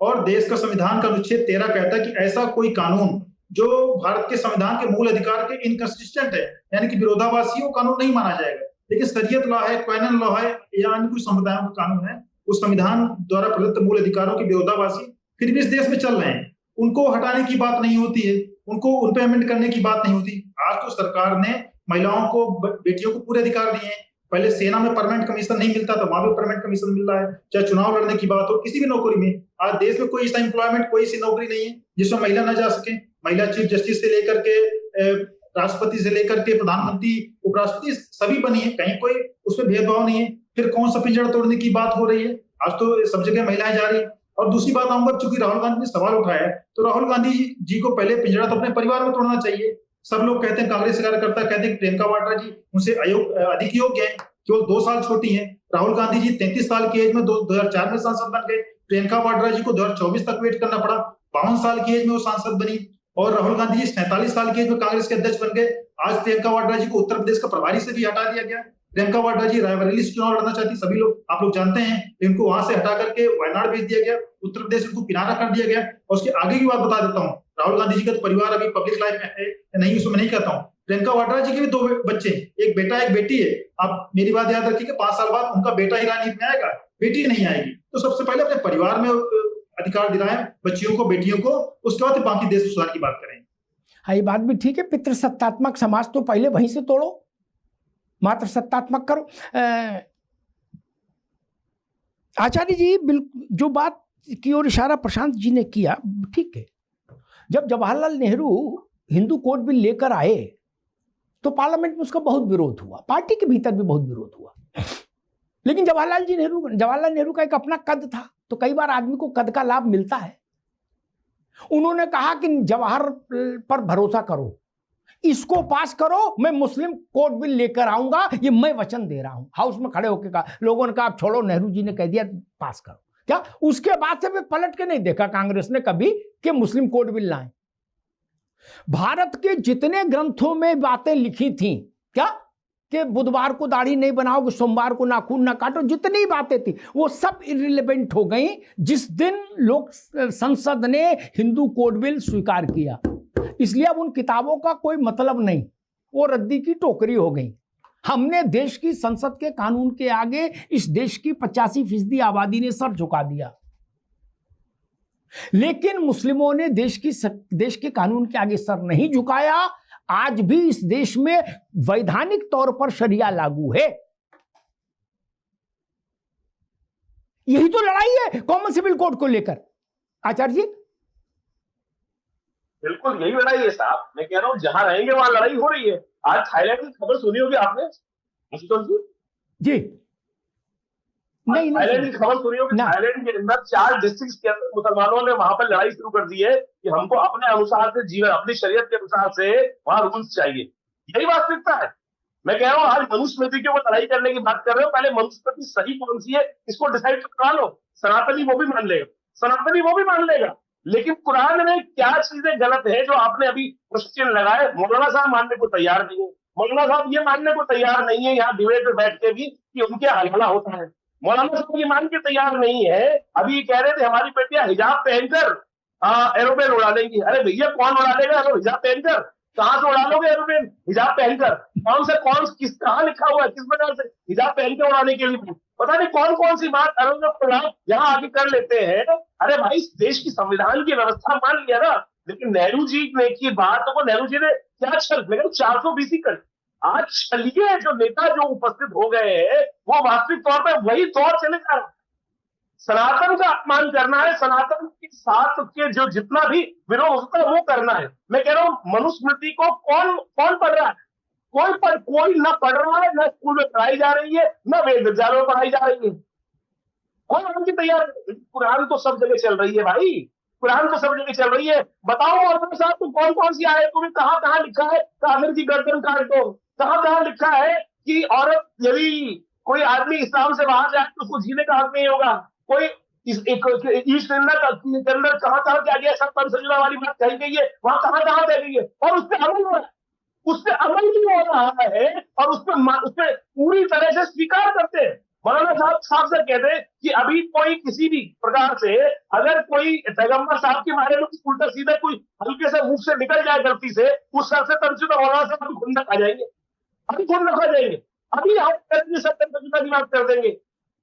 और देश का संविधान का अनुच्छेद 13 कहता है कि ऐसा कोई कानून जो भारत के संविधान के मूल अधिकार के इनकंसिस्टेंट है, यानी कि विरोधाभासी, वो कानून नहीं माना जाएगा। लेकिन शरीयत लॉ है, कैनन लॉ है या अन्य कुछ समुदायों का कानून है, उस संविधान द्वारा प्रदत्त मूल अधिकारों के विरोधाभासी फिर भी इस देश में चल रहे हैं, उनको हटाने की बात नहीं होती है, उनको उन पे अमेंड करने की बात नहीं होती। आज तो सरकार ने महिलाओं को, बेटियों को पूरे अधिकार दिए हैं। पहले सेना में परमानेंट कमीशन नहीं मिलता था, वहां भी परमानेंट कमीशन मिल रहा है। चाहे चुनाव लड़ने की बात हो, किसी भी नौकरी में, आज देश में कोई ऐसा एम्प्लॉयमेंट, कोई ऐसी नौकरी नहीं है जिसमें महिला न जा सके। महिला चीफ जस्टिस से लेकर के राष्ट्रपति से लेकर के प्रधानमंत्री, उपराष्ट्रपति सभी बनी है, कहीं कोई उसमें भेदभाव नहीं है। फिर कौन सा पिंजड़ा तोड़ने की बात हो रही है? आज तो सब जगह महिलाएं जा रही है। और दूसरी बात आऊंगा, चूंकि राहुल गांधी ने सवाल उठाया है, तो राहुल गांधी जी को पहले पिंजड़ा तो अपने परिवार में तोड़ना चाहिए। सब लोग कहते हैं, कांग्रेस कार्यकर्ता कहते हैं प्रियंका वाड्रा जी उनसे अधिक योग्य है, केवल 2 साल छोटी है। राहुल गांधी जी 33 साल की एज में 2004 में सांसद बन गए। प्रियंका वाड्रा जी को 2024 तक वेट करना पड़ा, 52 साल की एज में वो सांसद बनी। और राहुल गांधी जी 47 साल की एज में कांग्रेस के अध्यक्ष बन गए। आज प्रियंका वाड्रा जी को उत्तर प्रदेश का प्रभारी से भी हटा दिया गया। प्रियंका वाड्रा जी रायबरेली से चुनाव लड़ना चाहती, सभी लोग आप लोग जानते हैं, इनको वहां से हटा करके वायनाड भेज दिया गया, उत्तर प्रदेश उनको किनारा कर दिया गया। और उसके आगे की बात बता देता हूँ, राहुल गांधी जी का तो परिवार अभी पब्लिक लाइफ में है नहीं, उसमें नहीं कहता हूँ। प्रियंका वाड्रा जी के भी 2 बच्चे, एक बेटा एक बेटी है। आप मेरी बात याद रखिए, 5 साल बाद उनका बेटा ही राजनीति में आएगा, बेटी नहीं आएगी। तो सबसे पहले अपने परिवार में अधिकार दिलाएं बच्चियों को, बेटियों को, उसके बाद बाकी देश सुधार की बात करें। हाँ, ये बात भी ठीक है। पितृसत्तात्मक समाज तो पहले वहीं से तोड़ो, मात्र सत्तात्मक करो। आचार्य जी बिल्कुल जो बात की ओर इशारा प्रशांत जी ने किया, ठीक है। जब जवाहरलाल नेहरू हिंदू कोड बिल लेकर आए तो पार्लियामेंट में उसका बहुत विरोध हुआ, पार्टी के भीतर भी बहुत विरोध हुआ। लेकिन जवाहरलाल नेहरू का एक अपना कद था, तो कई बार आदमी को कद का लाभ मिलता है। उन्होंने कहा कि जवाहर पर भरोसा करो, इसको पास करो, मैं मुस्लिम कोड बिल लेकर आऊंगा, ये मैं वचन दे रहा हूं। हाउस में खड़े होकर कहा, लोगों ने कहा आप छोड़ो, नेहरू जी ने कह दिया पास करो। क्या उसके बाद से भी पलट के नहीं देखा कांग्रेस ने कभी कि मुस्लिम कोड बिल लाएं। भारत के जितने ग्रंथों में बातें लिखी थी, क्या कि बुधवार को दाढ़ी नहीं बनाओगे, सोमवार को नाखून ना काटो, जितनी बातें थी वो सब इररिलेवेंट हो गई जिस दिन लोक संसद ने हिंदू कोड बिल स्वीकार किया। इसलिए अब उन किताबों का कोई मतलब नहीं, वो रद्दी की टोकरी हो गई। हमने देश की संसद के कानून के आगे इस देश की 85% आबादी ने सर झुका दिया। लेकिन मुस्लिमों ने देश के कानून के आगे सर नहीं झुकाया। आज भी इस देश में वैधानिक तौर पर शरिया लागू है। यही तो लड़ाई है कॉमन सिविल कोड को लेकर। आचार्य जी बिल्कुल यही लड़ाई है साहब, मैं कह रहा हूँ जहां रहेंगे वहां लड़ाई हो रही है। आज थाईलैंड की खबर सुनी होगी आपने जी? नहीं, थाईलैंड की खबर सुनी होगी। थाईलैंड के अंदर 4 डिस्ट्रिक्ट के अंदर मुसलमानों ने वहां पर लड़ाई शुरू कर दी है कि हमको अपने अनुसार से जीवन, अपनी शरीयत के अनुसार से वहां रूल्स चाहिए। यही वास्तविकता है। मैं कह रहा हूँ आज मनुस्मृति के ऊपर लड़ाई करने की बात कर रहे हो, पहले मनुस्मृति सही कौन सी है इसको डिसाइड करा लो। सनातनी वो भी मान लेगा, लेकिन कुरान में क्या चीजें गलत है जो आपने अभी क्वेश्चन लगाए, मौलाना साहब मानने को तैयार नहीं है। मौलाना साहब ये मानने को तैयार नहीं है यहाँ डिबेट में बैठ के भी कि उनके हलहला होता है। मौलाना साहब ये मान के तैयार नहीं है। अभी कह रहे थे हमारी बेटियां हिजाब पहनकर एरोप्लेन उड़ा लेंगी। अरे भैया कौन उड़ा लेगा हिजाब पहनकर? कहां से उड़ा लोगे एरोप्लेन हिजाब पहनकर? कहां लिखा हुआ है, किस वजह से हिजाब पहनकर उड़ाने के लिए? पता नहीं कौन कौन सी बात यहाँ आगे कर लेते हैं। अरे भाई देश की संविधान की व्यवस्था मान लिया ना, लेकिन नेहरू जी ने की बात को नेहरू जी ने क्या छल, लेकिन 420 कर आज छलिए जो नेता जो उपस्थित हो गए हैं वो वास्तविक तौर पर वही दौर चले जा रहा है। सनातन का अपमान करना है, सनातन के साथ के जो जितना भी विरोध होता है वो करना है। मैं कह रहा हूं मनुस्मृति को कौन पढ़ रहा है? कोई ना पढ़ रहा है, ना स्कूल में पढ़ाई जा रही है, ना वेद विद्यालयों में पढ़ाई जा रही है। कौन उनकी तैयार? कुरान तो सब जगह चल रही है भाई, कुरान तो सब जगह चल रही है। बताओ मौलाना साहब तो कौन सी आयतों में कहां लिखा है काफिर की गर्दन काट दो? कहां लिखा है कि औरत यदि कोई आदमी इस्लाम से बाहर जाए तो उसको जीने का हक नहीं होगा? कोई ईस्ट इंडिया के अंदर कहां क्या गया, सब पंचजना वाली बात कही गई है, वहां कहां कही गई है और उस पर अमल हो रहा है, उस पर अमल नहीं हो रहा है और उस पर पूरी तरह से स्वीकार करते हैं। मौलाना साहब साफ से कहते हैं कि अभी कोई किसी भी प्रकार से अगर कोई पैगंबर साहब के बारे में उल्टा सीधा कोई हल्के से मुंह से निकल जाए गलती से, उस सर से तंजुदा मौलाना से अभी खुंदक आ जाएंगे, अभी खुंदक आ जाएंगे, अभी आप तंजुदा की बात कर देंगे।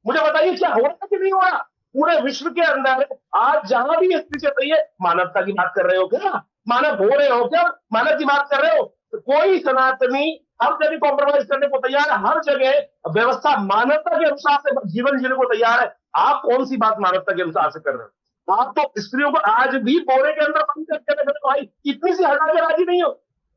मुझे बताइए क्या हो रहा है कि नहीं हो रहा? पूरे विश्व के अंदर आज जहां भी स्थिति चल रही है, मानवता की बात कर रहे हो क्या? मानव हो रहे हो क्या? मानव की बात कर रहे हो? तो कोई सनातनी हर जगह कॉम्प्रोमाइज करने को तैयार है, हर जगह व्यवस्था मानवता के अनुसार से जीवन जीने को तैयार है। आप कौन सी बात मानवता के अनुसार से कर रहे हो? आप तो स्त्रियों को आज भी बोरे के अंदर बंद करके रखे हो भाई, इतनी सी हटा के राजी नहीं हो।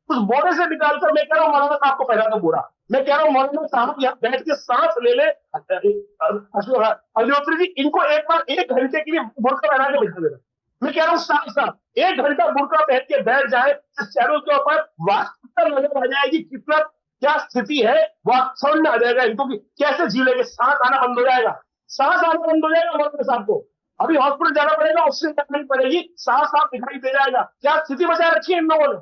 उस बोरे से निकालकर मैं कह रहा हूँ मौलाना साहब को पहला तो बोरा, मैं कह रहा हूँ मौलाना साहब यहाँ बैठ के सांस ले ले। अग्निहोत्री जी, इनको एक बार 1 घंटे के लिए बुर्का पहना के बिठा देना। मैं कह रहा हूँ साफ साफ 1 घंटा बुर्का पहन के बैठ जाए, इस चैनल के ऊपर वास्तविकता नजर आ जाएगी, कितना क्या स्थिति है वह समझ में आ जाएगा इनको कि कैसे जी लेंगे। सांस आना बंद हो जाएगा, सांस आना बंद हो जाएगा मौलाना साहब को। अभी हॉस्पिटल जाना पड़ेगा, उससे नहीं पड़ेगी, सांस साफ दिखाई दे जाएगा। क्या स्थिति बचाए रखी है इन लोगों ने?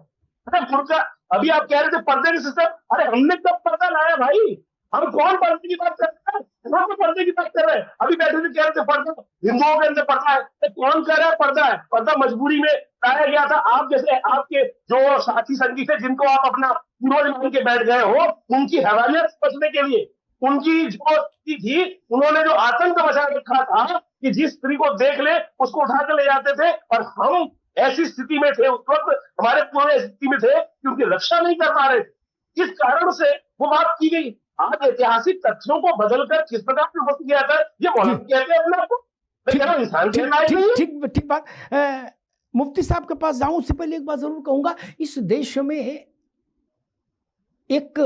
अरे बुर्का, अभी आप कह रहे थे पर्दे की सिस्टम, अरे हमने कब पर्दा लाया भाई? हम कौन पर्दे की बात कर रहे हैं? हम तो पर्दे की बात कर रहे हैं। अभी बैठे थे कह रहे थे पर्दा हिंदुओं के अंदर पर्दा है, तो कौन कह रहा है पर्दा है? पर्दा मजबूरी में लाया गया था। आप जैसे आपके जो साथी संगी थे जिनको आप अपना पूर्वज मान के बैठ गए हो, उनकी हैवानियत बचने के लिए, उनकी जो स्थिति थी, उन्होंने जो आतंक बचा रखा था कि जिस स्त्री को देख ले उसको उठा के ले जाते थे, और हम ऐसी स्थिति में थे उस वक्त, हमारे पूरे स्थिति में थे कि उनकी रक्षा नहीं कर पा रहे थे। इस कारण से वो बात की गई। आज ऐतिहासिक तथ्यों को बदलकर किस प्रकार से वक्त किया था, ये मौलाना कहते हैं अपने आपको। मैं कह रहा हूं इंसान ठीक बात। मुफ्ती साहब के पास जाऊं उससे पहले एक बात जरूर कहूंगा, इस देश में एक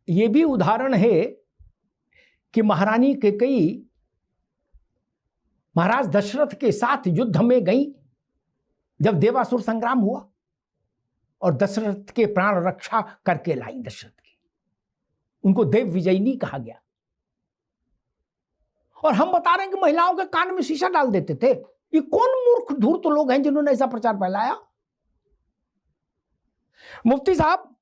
ये भी उदाहरण है कि महारानी कैकेयी महाराज दशरथ के साथ युद्ध में गई जब देवासुर संग्राम हुआ, और दशरथ के प्राण रक्षा करके लाई दशरथ की। उनको देव विजयिनी कहा गया। और हम बता रहे हैं कि महिलाओं के कान में शीशा डाल देते थे। ये कौन मूर्ख धूर्त लोग हैं जिन्होंने ऐसा प्रचार फैलाया? मुफ्ती साहब,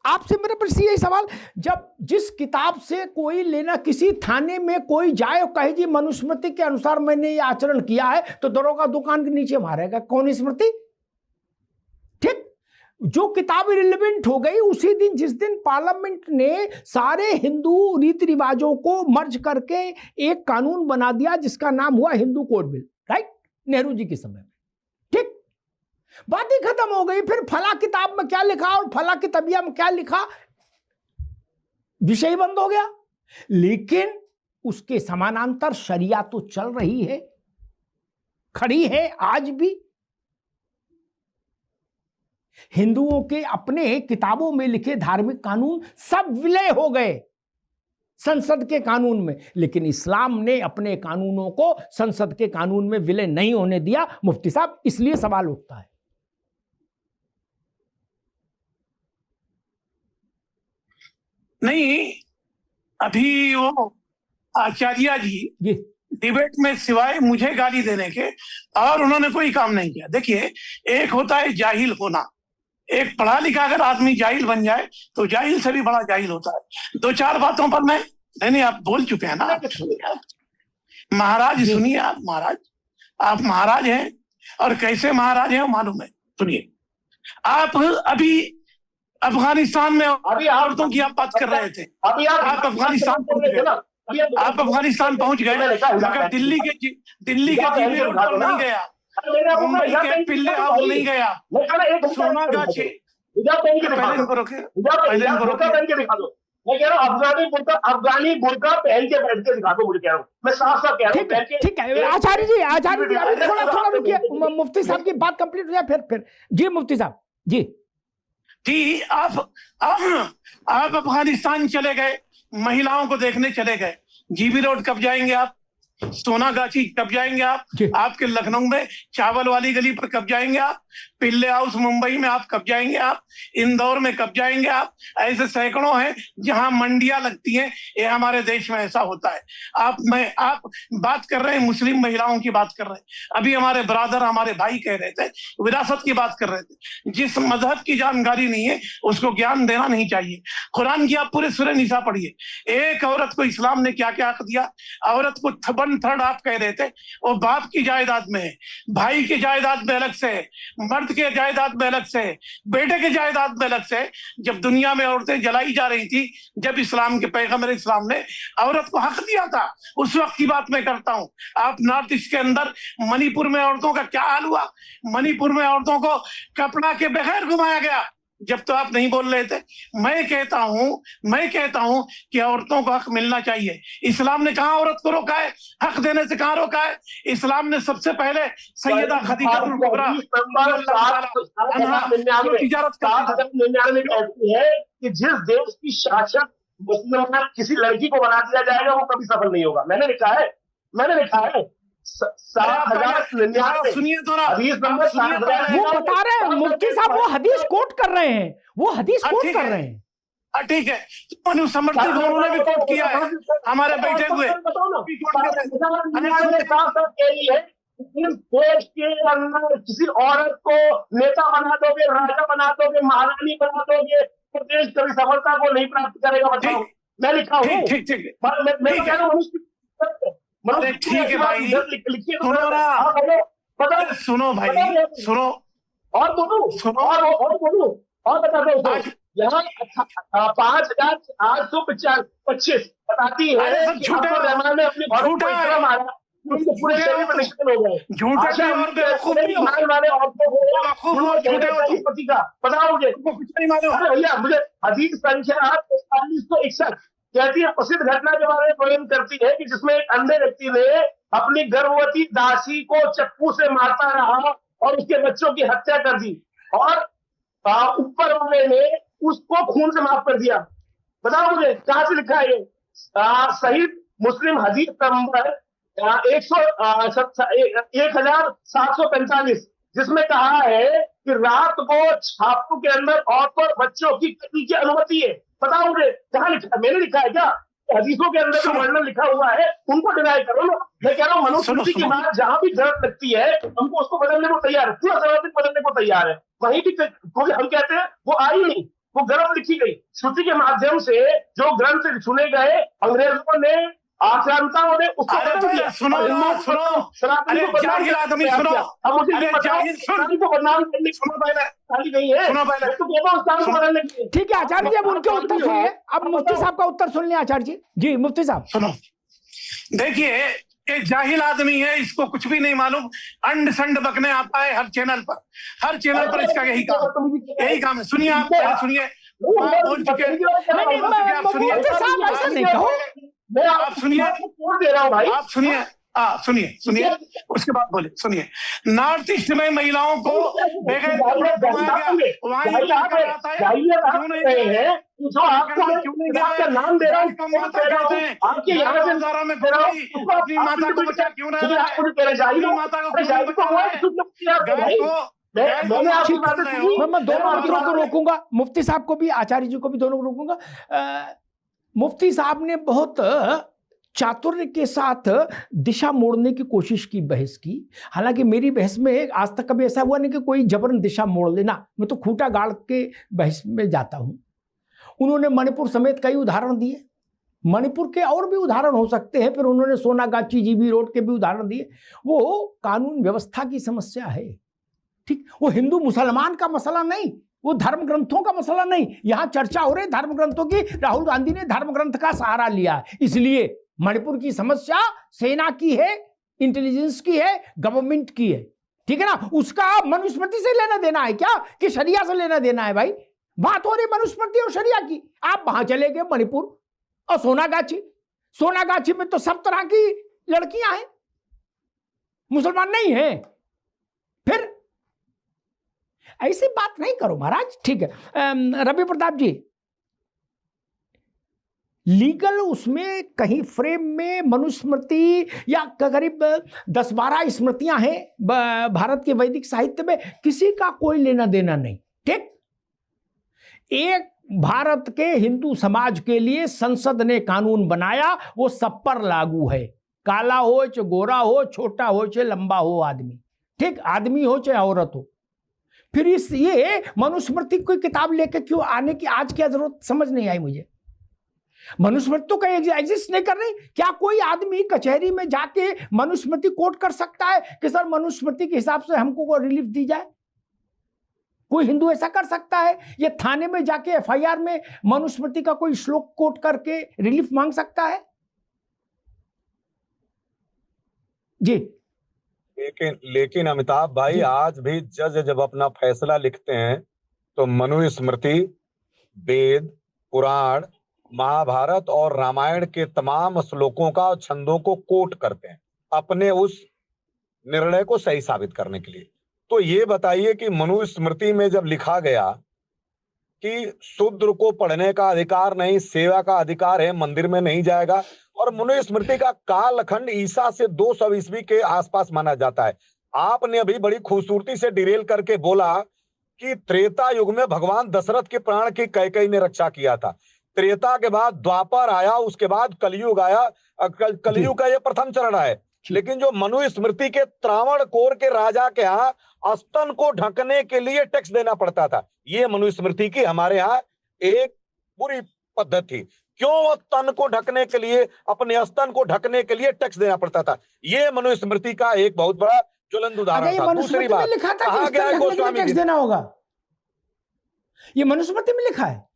आपसे मेरा प्रश्न यही सवाल, जब जिस किताब से कोई लेना, किसी थाने में कोई जाए और कहे जी मनुस्मृति के अनुसार मैंने ये आचरण किया है, तो दरोगा दुकान के नीचे मारेगा, कौन स्मृति? ठीक, जो किताब रिलेवेंट हो गई उसी दिन, जिस दिन पार्लियामेंट ने सारे हिंदू रीति रिवाजों को मर्ज करके एक कानून बना दिया जिसका नाम हुआ Hindu code bill, right, Nehru ji के समय में। ठीक, बात ही खत्म हो गई। फिर फला किताब में क्या लिखा और फला किताबिया में क्या लिखा, विषय बंद हो गया। लेकिन उसके समानांतर शरिया तो चल रही है, खड़ी है आज भी। हिंदुओं के अपने किताबों में लिखे धार्मिक कानून सब विलय हो गए संसद के कानून में, लेकिन इस्लाम ने अपने कानूनों को संसद के कानून में विलय नहीं होने दिया। मुफ्ती साहब, इसलिए सवाल उठता है। नहीं, अभी वो आचार्य जी डिबेट में सिवाय मुझे गाली देने के और उन्होंने कोई काम नहीं किया। देखिए, एक होता है जाहिल होना, एक पढ़ा लिखा अगर आदमी जाहिल बन जाए तो जाहिल से भी बड़ा जाहिल होता है। 2-4 बातों पर मैं नहीं, आप बोल चुके हैं ना, महाराज सुनिए। आप महाराज हैं, और कैसे महाराज हैं वो मालूम है। सुनिए, आप अभी अफगानिस्तान में अभी औरतों की आप बात कर रहे थे, अभी आप अफगानिस्तान पहुंच गए, आप अफगानिस्तान पहुंच गए, मगर दिल्ली के जीबी रोड पर नहीं गया, मुंबई के पिल्ले हाउस नहीं गया, सोनागाछी। पहले इनको रोके, मैं कह रहा हूँ अफगानी बुर्का पहन के बैठ के दिखा दो मुझे, कह रहा हूँ मैं साफ साफ कह रहा हूँ। ठीक है आचार्य जी, अभी थोड़ा रुकिए, मुफ्ती साहब की बात कंप्लीट हो जाए फिर जी मुफ्ती साहब जी। आप अफगानिस्तान चले गए, महिलाओं को देखने चले गए, जीबी रोड कब जाएंगे आप? सोनागाछी कब जाएंगे आप? जी। आपके लखनऊ में चावल वाली गली पर कब जाएंगे आप? पिल्ले हाउस मुंबई में आप कब जाएंगे आप? इंदौर में कब जाएंगे आप? ऐसे सैकड़ों हैं जहां मंडियां लगती हैं। ये हमारे देश में ऐसा होता है। आप बात कर रहे हैं, मुस्लिम महिलाओं की बात कर रहे हैं। अभी हमारे ब्रादर, हमारे भाई कह रहे थे, विरासत की बात कर रहे थे। जिस मजहब की जानकारी नहीं है उसको ज्ञान देना नहीं चाहिए। कुरान की आप पूरे सूरह निसा पढ़िए। एक औरत को इस्लाम ने क्या क्या हक दिया? औरत को 1/3 आप कह रहे थे, वो बाप की जायदाद में है, भाई की जायदाद में अलग से, मर्द के जायदाद में अलग से, बेटे के जायदाद में अलग से। जब दुनिया में औरतें जलाई जा रही थी, जब इस्लाम के पैगंबर इस्लाम ने औरत को हक दिया था, उस वक्त की बात मैं करता हूं। आप नॉर्थ ईस्ट के अंदर मणिपुर में औरतों का क्या हाल हुआ? मणिपुर में औरतों को कपड़ा के बगैर घुमाया गया, जब तो आप नहीं बोल रहे थे। मैं कहता हूं कि औरतों को हक मिलना चाहिए। इस्लाम ने कहां औरत को रोका है? हक देने से कहां रोका है? इस्लाम ने सबसे पहले सैयदा खदीजा कुबरा कहती है कि जिस देश की शासक मुसलमान किसी लड़की को बना दिया जाएगा वो कभी सफल नहीं होगा। मैंने लिखा है 7,099 सुनिए तो ना, हदीस नंबर वो बता रहे हैं मुफ्ती साहब, वो हदीस कोट कर रहे हैं, वो हदीस कोट कर रहे हैं। ठीक है, मनुसमर्थी उन्होंने भी कोट किया है, हमारे बैठे हुए देश के अंदर किसी औरत को नेता बना दोगे, राजा बना दोगे, महारानी बना दोगे तो देश कभी सफलता को नहीं प्राप्त करेगा। बताओ, मैं लिखा हूँ। मैं कह रहा हूँ ठीक है भाई, सुनो भाई, सुनो और बोलूं और बता दो। यहाँ 5,825 बताती है कि रहमान ने अपनी औरत को इतना मारा, उनके पूरे शरीर में निशान हो गए। पति का बताओगे? भैया मुझे हदीस संख्या 4561 कहती है, प्रसिद्ध घटना के बारे में वर्णन करती है कि जिसमें एक अंधे व्यक्ति ने अपनी गर्भवती दासी को चक्कू से मारता रहा और उसके बच्चों की हत्या कर दी और ऊपर वाले ने उसको खून से माफ कर दिया। बताओ मुझे कहां से लिखा है ये? सही मुस्लिम हदीस नंबर 1745 जिसमें कहा है कि रात को छापों के अंदर औरतों और बच्चों की कत्ल की अनुमति है। बताओ मुझे कहाँ लिखा है? मैंने लिखा है क्या? हदीसों के अंदर जो वर्णन लिखा हुआ है उनको डिनाई करो ना। मैं कह रहा हूँ मनुस्मृति की बात जहां भी गलत लगती है हमको उसको बदलने को तैयार है, पूरा सनातन बदलने को तैयार है। वहीं भी क्योंकि हम कहते हैं वो आई नहीं, वो गलत लिखी गई। श्रुति के माध्यम से जो ग्रंथ चुने गए अंग्रेजों ने, आक्रांताओं ने उसको बदल दिया। सुनो, अरे जाहिल आदमी, सुनो, को बदनाम करने की नहीं है। ठीक है आचार्य जी, अब उनके उत्तर सुनिए। अब मुफ्ती साहब का उत्तर सुन लिया आचार्य जी। जी मुफ्ती साहब सुनो, देखिए ये जाहिल आदमी है, इसको कुछ भी नहीं मालूम, अंड संड बकने आता है हर चैनल पर इसका यही काम है। सुनिए, आप सुनिए, बोल चुके आप सुनिए, आप सुनिए, सुनिए, उसके बाद बोले। सुनिए, नॉर्थ ईस्ट में महिलाओं को बगैर कपड़े घुमाया गया, वहाँ नाम दे रहा हूँ माता कहते हैं आपके यहाँ से में अपनी माता को बचा क्यों रहा है? माता को मैं दोनों मित्रों को रोकूंगा, मुफ्ती साहब को भी, आचार्य जी को भी, दोनों को रोकूंगा। मुफ्ती साहब ने बहुत चातुर्य के साथ दिशा मोड़ने की कोशिश की बहस की। हालांकि मेरी बहस में आज तक कभी ऐसा हुआ नहीं कि कोई जबरन दिशा मोड़ लेना, मैं तो खूंटा गाड़ के बहस में जाता हूं। उन्होंने मणिपुर समेत कई उदाहरण दिए, मणिपुर के और भी उदाहरण हो सकते हैं, फिर उन्होंने सोनागाछी जीबी रोड के भी उदाहरण दिए। वो कानून व्यवस्था की समस्या है, ठीक, वो हिंदू मुसलमान का मसला नहीं, वो धर्म ग्रंथों का मसला नहीं। यहां चर्चा हो रही धर्म ग्रंथों की, राहुल गांधी ने धर्म ग्रंथ का सहारा लिया, इसलिए मणिपुर की समस्या सेना की है, इंटेलिजेंस की है, गवर्नमेंट की है, ठीक है ना। उसका मनुस्मृति से लेना देना है क्या कि शरिया से लेना देना है? भाई बात हो रही मनुस्मृति और शरिया की। आप वहां चले गए मणिपुर और सोनागाछी में तो सब तरह की लड़कियां हैं, मुसलमान नहीं है। फिर ऐसी बात नहीं करो महाराज, ठीक है। रवि प्रताप जी लीगल उसमें कहीं फ्रेम में मनुस्मृति या करीब 10-12 स्मृतियां हैं भारत के वैदिक साहित्य में, किसी का कोई लेना देना नहीं। ठीक, एक भारत के हिंदू समाज के लिए संसद ने कानून बनाया, वो सब पर लागू है, काला हो चाहे गोरा हो, छोटा हो चाहे लंबा हो आदमी, ठीक, आदमी हो चाहे औरत हो। फिर इस ये मनुस्मृति कोई किताब लेके क्यों आने की आज क्या जरूरत, समझ नहीं आई मुझे। मनुस्मृति तो कहीं एग्जिस्ट नहीं कर रही। क्या कोई आदमी कचहरी में जाके मनुस्मृति कोट कर सकता है कि सर मनुस्मृति के हिसाब से हमको वो रिलीफ दी जाए? कोई हिंदू ऐसा कर सकता है? ये थाने में जाके एफआईआर में मनुस्मृति का कोई श्लोक कोट करके रिलीफ मांग सकता है? जी, लेकिन अमिताभ भाई, आज भी जज जब अपना फैसला लिखते हैं तो मनुस्मृति, वेद, पुराण, महाभारत और रामायण के तमाम श्लोकों का और छंदों को कोट करते हैं अपने उस निर्णय को सही साबित करने के लिए। तो ये बताइए कि मनुस्मृति में जब लिखा गया कि शूद्र को पढ़ने का अधिकार नहीं, सेवा का अधिकार है, मंदिर में नहीं जाएगा, और मनुस्मृति का कालखंड ईसा से 200 ईस्वी के आसपास माना जाता है। आपने अभी बड़ी खूबसूरती से डिरेल करके बोला कि त्रेता युग में भगवान दशरथ के प्राण की कैकेयी ने रक्षा किया था, त्रेता के बाद द्वापर आया, उसके बाद कलयुग आया, कलयुग का ये प्रथम चरण है। लेकिन जो मनुस्मृति के त्रावणकोर के राजा के यहाँ स्तन को ढकने के लिए टैक्स देना पड़ता था, ये मनुस्मृति की हमारे यहाँ एक बुरी पद्धति। क्यों स्तन को ढकने के लिए, अपने स्तन को ढकने के लिए टैक्स देना पड़ता था, ये मनुस्मृति का एक बहुत बड़ा ज्वलंत उदाहरण था। दूसरी बात, कहा गया है गोस्वामी टैक्स देना होगा, ये मनुस्मृति में लिखा है।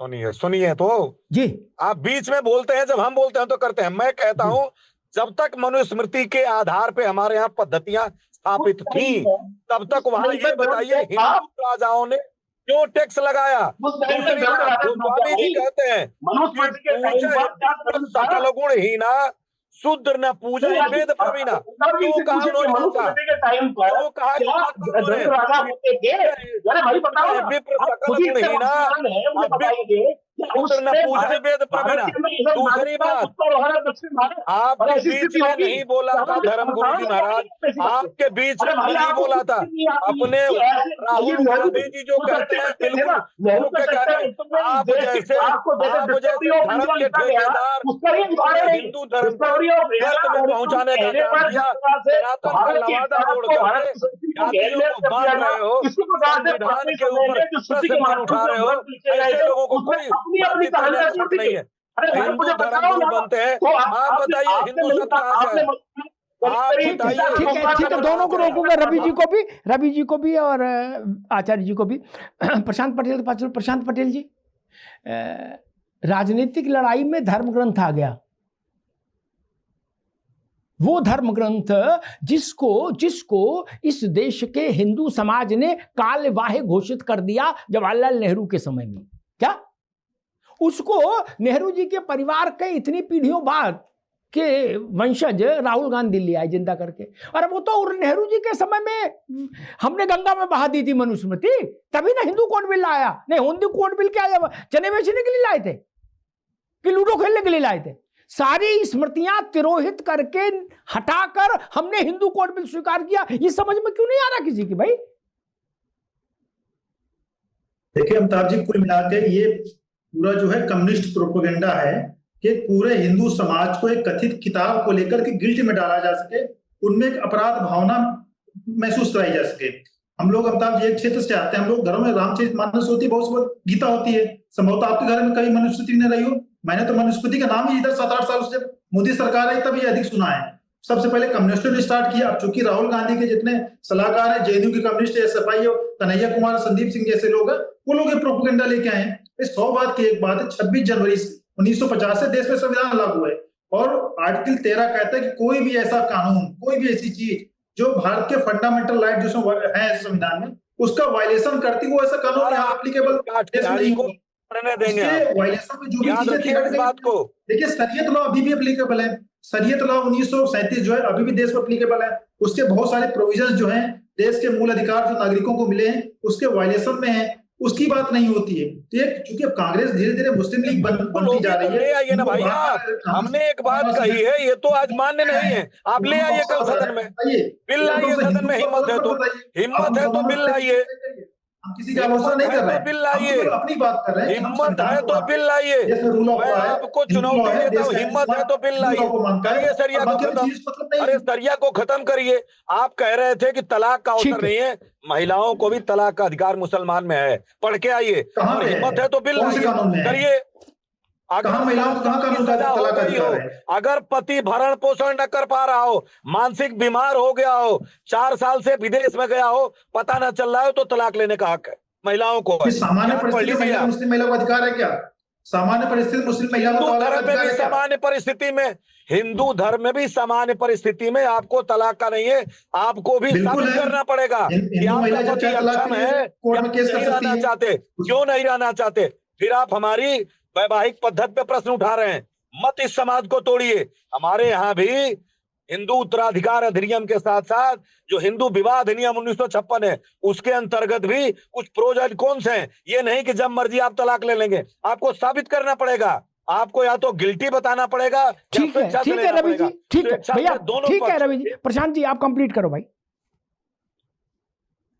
सुनिए तो जी, आप बीच में बोलते हैं, जब हम बोलते हैं तो करते हैं। मैं कहता हूं जब तक मनुस्मृति के आधार पे हमारे यहाँ पद्धतियां स्थापित थी, तब तक वहां ये बताइए हिंदू राजाओं ने क्यों टैक्स लगाया? गोस्वामी जी कहते हैं सकल गुण हीना शूद्र न पूजा वेद प्रवीणा। क्यों कहा शूद्र न पूजा वेद प्रवीणा। दूसरी बात, आपके बीच में नहीं बोला था धर्म गुरु जी महाराज, आपके बीच में नहीं बोला था। अपने राहुल गांधी जी जो कहते हैं बिल्कुल आप जैसे धर्म के ठेकेदार हिंदू धर्म में पहुंचाने का काम किया, सनातन का लवादा तोड़ करके को बांध रहे हो, संविधान के ऊपर प्रश्न उठा रहे हो, ऐसे लोगों को कोई नहीं है। हिंदू धर्म बनते हैं, आप बताइए हिंदू सब कहाँ से है? ठीक है, दोनों को रोकूंगा, रवि जी को भी और आचार्य जी को भी। प्रशांत पटेल जी, राजनीतिक लड़ाई में धर्म ग्रंथ आ गया, वो धर्म ग्रंथ जिसको इस देश के हिंदू समाज ने कालवाह घोषित कर दिया जवाहरलाल नेहरू के समय में। क्या उसको नेहरू जी के परिवार के इतनी पीढ़ियों बाद के वंशज राहुल गांधी ले आए जिंदा करके, और वो तो नेहरू जी के समय में हमने गंगा में बहा दी थी मनुस्मृति, तभी ना हिंदू कोड बिल लाया। नहीं, हिंदू कोड बिल क्या आया? चने बेचने के लिए लाए थे कि लूडो खेलने के लिए लाए थे? सारी स्मृतियां तिरोहित करके हटाकर हमने हिंदू कोड बिल स्वीकार किया। ये समझ में क्यों नहीं आ रहा किसी की? भाई देखिए अमिताभ जी, कुल मिला के ये पूरा जो है कम्युनिस्ट प्रोपेगेंडा है कि पूरे हिंदू समाज को एक कथित किताब को लेकर के गिल्ट में डाला जा सके, उनमें एक अपराध भावना महसूस कराई जा सके। हम लोग अमिताभ जी एक क्षेत्र से आते हैं, हम लोग घरों में रामचरितमानस होती है, बहुत गीता होती है, संभवतः आपके घर में कभी मनुस्मृति नहीं रही हो। मैंने तो मनुस्मृति का नाम ही इधर 7-8 साल से मोदी सरकार आई तब ये अधिक सुना है। सबसे पहले कम्युनिस्टों ने स्टार्ट किया। अब चूंकि राहुल गांधी के जितने सलाहकार हैं, जेएनयू के कम्युनिस्ट, एसएफआई, कन्हैया कुमार, संदीप सिंह जैसे लोग हैं, वो लोग ये प्रोपेगेंडा लेके आए हैं। इस 100 बात की एक बात है, 26 जनवरी 1950 से देश में संविधान लागू है और आर्टिकल 13 कहता है कि कोई भी ऐसा कानून, कोई भी ऐसी चीज जो भारत के फंडामेंटल राइट जिसमें है संविधान में, उसका वायलेशन करती, वो ऐसा कानून यहाँ एप्लीकेबल नहीं होगा। वायलेशन में जो भी चीजें थी, बात को देखिए, शरीयत लॉ अभी भी एप्लीकेबल है। शरीयत लॉ 1937 जो है अभी भी देश में एप्लीकेबल है। उसके बहुत सारे प्रोविजंस जो हैं देश के मूल अधिकार जो नागरिकों को मिले हैं उसके वायलेशन में है। उसकी बात नहीं होती है। तो ये चूंकि अब कांग्रेस धीरे धीरे मुस्लिम लीग बनती जा रही है, ले आइए ना भाई आप, हमने एक बात कही है, ये तो आज मान्य नहीं है। आप ले आइए कल सदन में, बिल लाइए सदन में, हिम्मत है तो बिल लाइए, हम किसी की आलोचना नहीं कर रहे हैं, बिल लाइए, अपनी बात कर रहे हैं। हिम्मत है तो बिल लाइए, मैं आपको चुनौती देता हूँ, हिम्मत है तो बिल लाइए, करिए सरिया को खत्म, अरे सरिया को खत्म करिए। आप कह रहे थे कि तलाक का अवसर नहीं है, महिलाओं को भी तलाक का अधिकार मुसलमान में है, पढ़ के आइए, और हिम्मत है तो बिल लाइए, करिए। अगर पति भरण पोषण न कर पा रहा हो, मानसिक बीमार हो गया हो, 4 साल से विदेश में गया हो, पता न चल रहा हो, तो तलाक लेने का हक है महिलाओं को। सामान्य परिस्थिति में मुस्लिम महिला को अधिकार है क्या? सामान्य परिस्थिति मुस्लिम महिला को धर्म में भी सामान्य परिस्थिति में, हिंदू धर्म में भी सामान्य परिस्थिति में आपको तलाक का नहीं है, आपको भी साबित करना पड़ेगा कि आपका पति अक्षम है, नहीं रहना चाहते, क्यों नहीं रहना चाहते। फिर आप हमारी वैवाहिक पद्धति पे प्रश्न उठा रहे हैं, मत इस समाज को तोड़िए। हमारे यहाँ भी हिंदू उत्तराधिकार अधिनियम के साथ साथ जो हिंदू विवाह अधिनियम 1956 है, उसके अंतर्गत भी कुछ प्रोज एंड कॉन्स हैं। ये नहीं कि जब मर्जी आप तलाक ले लेंगे, आपको साबित करना पड़ेगा, आपको या तो गिल्टी बताना पड़ेगा। ठीक है रवि जी, ठीक है भैया, ठीक है रवि जी। प्रशांत जी आप कंप्लीट करो भाई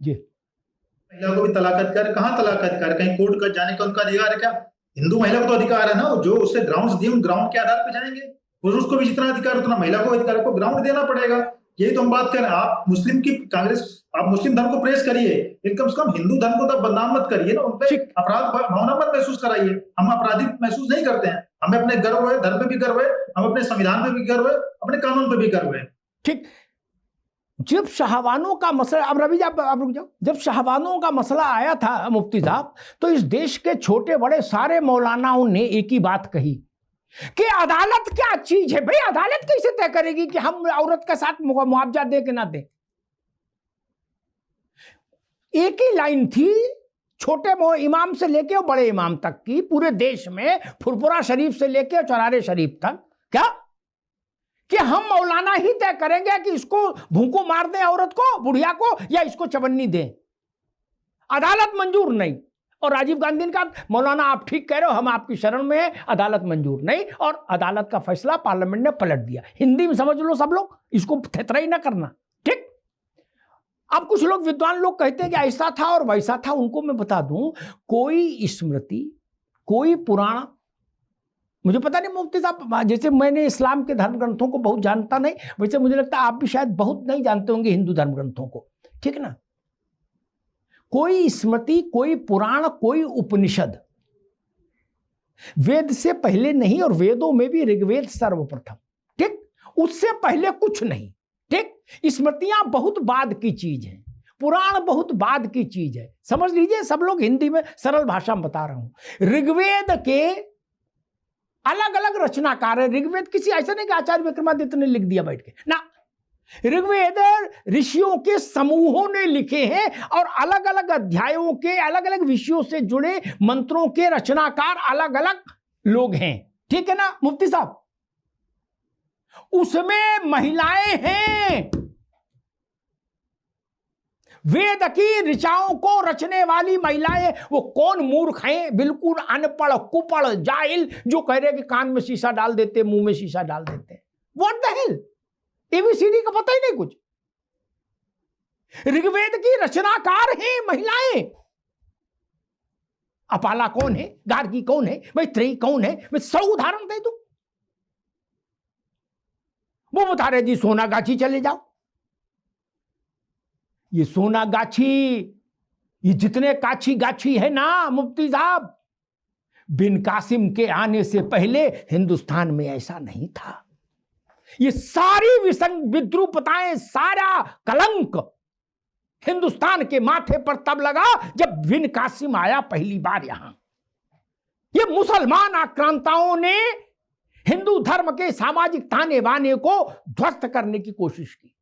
जी। महिला को भी तलाक अधिकार, कहाँ तलाक अधिकार? कहीं कोर्ट का जाने का उनका अधिकार है क्या? हिंदू महिला को तो अधिकार है ना, जो उससे ग्राउंड्स दिए उन ग्राउंड के आधार पर जाएंगे। पुरुष को भी जितना अधिकार उतना महिला को अधिकार, को ग्राउंड देना पड़ेगा। यही तो हम बात कर रहे हैं। आप मुस्लिम की कांग्रेस, आप मुस्लिम धर्म को प्रेस करिए, लेकिन कम से कम हिंदू धर्म को तो बदनाम मत करिए ना, उनपे अपराध भावना मत महसूस कराइए। हम अपराधी महसूस नहीं करते हैं, हमें अपने गर्व है, धर्म पे भी गर्व है, हम अपने संविधान पे भी गर्व है, अपने कानून पे भी गर्व है। ठीक। जब शाहबानों का मसला, अब रवि जी आप रुक जाओ, जब शाहबानों का मसला आया था मुफ्ती साहब, तो इस देश के छोटे बड़े सारे मौलानाओं ने एक ही बात कही कि अदालत क्या चीज है भाई, अदालत कैसे तय करेगी कि हम औरत के साथ मुआवजा दे के ना दे। एक ही लाइन थी छोटे इमाम से लेके और बड़े इमाम तक की, पूरे देश में फुरपुरा शरीफ से लेके चरारे शरीफ तक, क्या कि हम मौलाना ही तय करेंगे कि इसको भूखों मार दें औरत को, बुढ़िया को, या इसको चवन्नी दें, अदालत मंजूर नहीं। और राजीव गांधी ने कहा मौलाना आप ठीक कह रहे हो, हम आपकी शरण में हैं, अदालत मंजूर नहीं, और अदालत का फैसला पार्लियामेंट ने पलट दिया। हिंदी में समझ लो सब लोग, इसको थेतराई ना करना, ठीक। अब कुछ लोग विद्वान लोग कहते हैं कि ऐसा था और वैसा था। उनको मैं बता दूं, कोई स्मृति, कोई पुराण, मुझे पता नहीं मुफ्ती साहब, जैसे मैंने इस्लाम के धर्म ग्रंथों को बहुत जानता नहीं, वैसे मुझे लगता है आप भी शायद बहुत नहीं जानते होंगे हिंदू धर्म ग्रंथों को, ठीक ना। कोई स्मृति, कोई पुराण, कोई उपनिषद वेद से पहले नहीं, और वेदों में भी ऋग्वेद सर्वप्रथम, ठीक, उससे पहले कुछ नहीं, ठीक। स्मृतियां बहुत बाद की चीज है, पुराण बहुत बाद की चीज है, समझ लीजिए। सब लोग हिंदी में सरल भाषा में बता रहा हूं। ऋग्वेद के अलग अलग रचनाकार है। ऋग्वेद किसी ऐसा नहीं कि आचार्य विक्रमादित्य ने लिख दिया बैठ के ना, ऋग्वेद ऋषियों के समूहों ने लिखे हैं, और अलग अलग अध्यायों के अलग अलग विषयों से जुड़े मंत्रों के रचनाकार अलग अलग लोग हैं, ठीक है ना मुफ्ती साहब। उसमें महिलाएं हैं। वेद की ऋचाओं को रचने वाली महिलाएं, वो कौन मूर्ख हैं, बिल्कुल अनपढ़ कुपढ़ जाहिल, जो कह रहे कि कान में शीशा डाल देते, मुंह में शीशा डाल देते। व्हाट द हेल, एबीसीडी का पता ही नहीं कुछ। ऋग्वेद की रचनाकार हैं महिलाएं। अपाला कौन है, गार्गी कौन है, मैत्रेयी कौन है, मैं 100 उदाहरण दे दूं। वो बता रहे जी सोनागाछी चले जाओ। ये सोनागाछी, ये जितने काछी गाछी है ना मुफ्ती साहब, बिन कासिम के आने से पहले हिंदुस्तान में ऐसा नहीं था। ये सारी विद्रूपताएं, सारा कलंक हिंदुस्तान के माथे पर तब लगा जब बिन कासिम आया पहली बार यहां। ये मुसलमान आक्रांताओं ने हिंदू धर्म के सामाजिक ताने बाने को ध्वस्त करने की कोशिश की।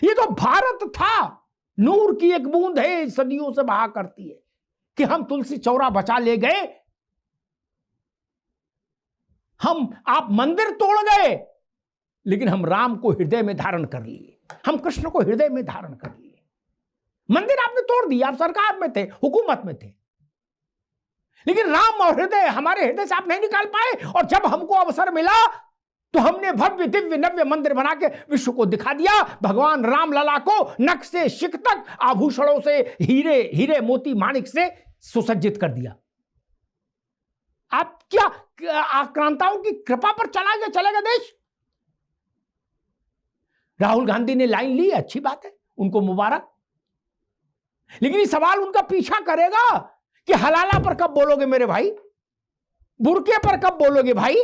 ये तो भारत था, नूर की एक बूंद है, सदियों से बहा करती है, कि हम तुलसी चौरा बचा ले गए, हम आप मंदिर तोड़ गए, लेकिन हम राम को हृदय में धारण कर लिए, हम कृष्ण को हृदय में धारण कर लिए। मंदिर आपने तोड़ दिया, आप सरकार में थे, हुकूमत में थे, लेकिन राम और हृदय हमारे हृदय से आप नहीं निकाल पाए। और जब हमको अवसर मिला तो हमने भव्य दिव्य नव्य मंदिर बना के विश्व को दिखा दिया। भगवान राम लला को नख से शिख तक आभूषणों से, हीरे हीरे मोती माणिक से सुसज्जित कर दिया। आप क्या आक्रांताओं की कृपा पर चलेगा देश? राहुल गांधी ने लाइन ली, अच्छी बात है, उनको मुबारक, लेकिन ये सवाल उनका पीछा करेगा कि हलाला पर कब बोलोगे मेरे भाई, बुरके पर कब बोलोगे भाई,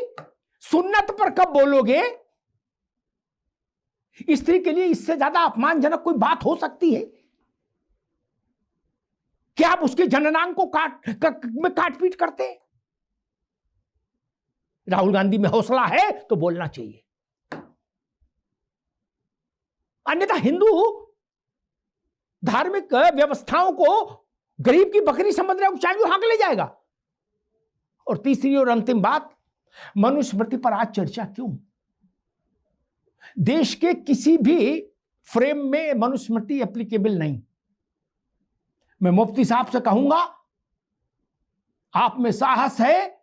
सुन्नत पर कब बोलोगे? स्त्री के लिए इससे ज्यादा अपमानजनक कोई बात हो सकती है? क्या आप उसके जननांग को काट पीट करते हैं? राहुल गांधी में हौसला है तो बोलना चाहिए, अन्यथा हिंदू धार्मिक व्यवस्थाओं को गरीब की बकरी समझने ऊंचाइयों हाँक ले जाएगा। और तीसरी और अंतिम बात, मनुस्मृति पर आज चर्चा क्यों? देश के किसी भी फ्रेम में मनुस्मृति एप्लीकेबल नहीं। मैं मुफ्ती साहब से कहूंगा, आप में साहस है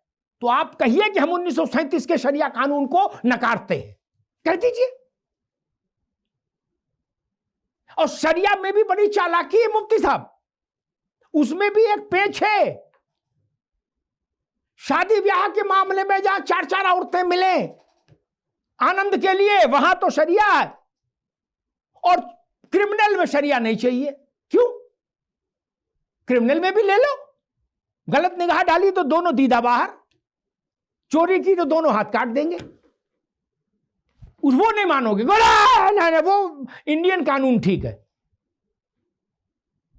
तो आप कहिए कि हम 1937 के शरिया कानून को नकारते हैं, कह दीजिए। और शरिया में भी बड़ी चालाकी है मुफ्ती साहब, उसमें भी एक पेच है। शादी ब्याह के मामले में जहां 4-4 औरतें मिले आनंद के लिए, वहां तो शरिया है, और क्रिमिनल में शरिया नहीं चाहिए। क्यों? क्रिमिनल में भी ले लो, गलत निगाह डाली तो दोनों दीदा बाहर, चोरी की तो दोनों हाथ काट देंगे। वो नहीं मानोगे, नहीं, वो इंडियन कानून ठीक है,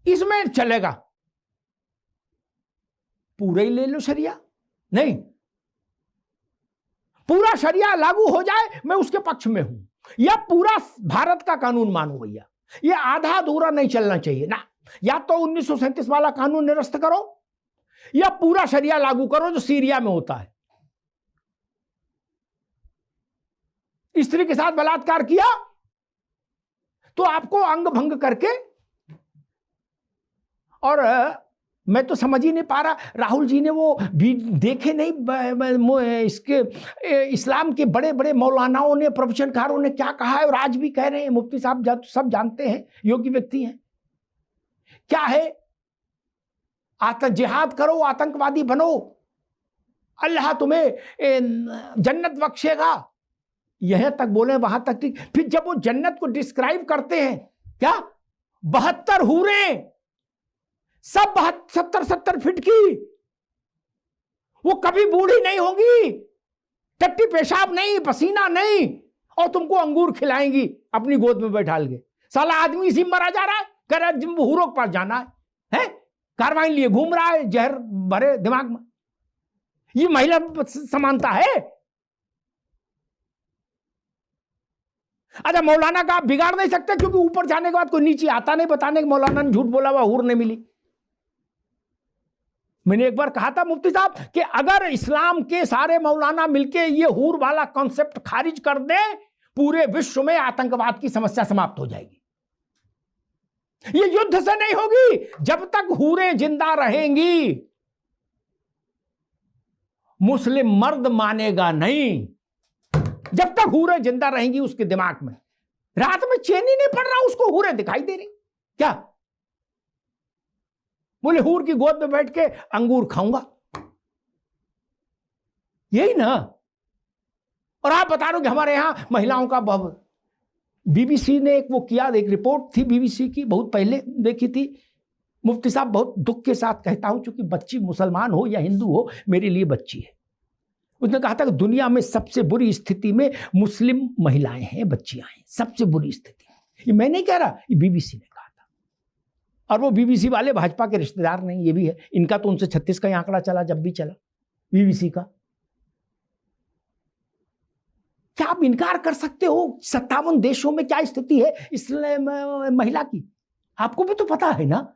इसमें चलेगा। पूरा ही ले लो शरिया, नहीं, पूरा शरिया लागू हो जाए मैं उसके पक्ष में हूं, या पूरा भारत का कानून मानो भैया, ये आधा अधूरा नहीं चलना चाहिए ना। या तो 1937 वाला कानून निरस्त करो, या पूरा शरिया लागू करो जो सीरिया में होता है। स्त्री के साथ बलात्कार किया तो आपको अंग भंग करके, और मैं तो समझ ही नहीं पा रहा, राहुल जी ने वो भी देखे नहीं इसके इस्लाम के बड़े बड़े मौलानाओं ने, प्रवचनकारों ने क्या कहा है, और आज भी कह रहे हैं। मुफ्ती साहब सब जानते हैं, योग्य व्यक्ति हैं। क्या है, जिहाद करो, आतंकवादी बनो, अल्लाह तुम्हें जन्नत बख्शेगा, यह तक बोले, वहां तक ठीक। फिर जब वो जन्नत को डिस्क्राइब करते हैं, क्या 72 हूरें, सब 70 फीट की, वो कभी बूढ़ी नहीं होंगी, टट्टी पेशाब नहीं, पसीना नहीं, और तुमको अंगूर खिलाएंगी अपनी गोद में बैठाल के। साला आदमी इसी मरा जा रहा है, कह रहा है हूरों के पास जाना है, कार्रवाई लिए घूम रहा है जहर भरे दिमाग में। ये महिला समानता है? अच्छा, मौलाना का आप बिगाड़ नहीं सकते, क्योंकि ऊपर जाने के बाद कोई नीचे आता नहीं बताने कि मौलाना ने झूठ बोला, हुआ हूर नहीं मिली। मैंने एक बार कहा था मुफ्ती साहब कि अगर इस्लाम के सारे मौलाना मिलके ये हूर वाला कॉन्सेप्ट खारिज कर दे, पूरे विश्व में आतंकवाद की समस्या समाप्त हो जाएगी। ये युद्ध से नहीं होगी, जब तक हूरें जिंदा रहेंगी मुस्लिम मर्द मानेगा नहीं। जब तक हूरें जिंदा रहेंगी उसके दिमाग में, रात में चैन ही नहीं पड़ रहा, उसको हूरें दिखाई दे रही। क्या बोले, हूर की गोद में बैठ के अंगूर खाऊंगा, यही ना। और आप बता रहे हो कि हमारे यहां महिलाओं का बीबीसी ने एक वो किया, एक रिपोर्ट थी बीबीसी की, बहुत पहले देखी थी। मुफ्ती साहब, बहुत दुख के साथ कहता हूं, क्योंकि बच्ची मुसलमान हो या हिंदू हो, मेरे लिए बच्ची है। उसने कहा था कि दुनिया में सबसे बुरी स्थिति में मुस्लिम महिलाएं हैं, बच्चियां हैं, सबसे बुरी स्थिति। ये मैं नहीं कह रहा, ये बीबीसी ने कहा था। और वो बीबीसी वाले भाजपा के रिश्तेदार नहीं, ये भी है, इनका तो उनसे 36 का आंकड़ा चला, जब भी चला बीबीसी का। क्या आप इनकार कर सकते हो 57 देशों में क्या स्थिति है इस्लाम महिला की? आपको भी तो पता है ना।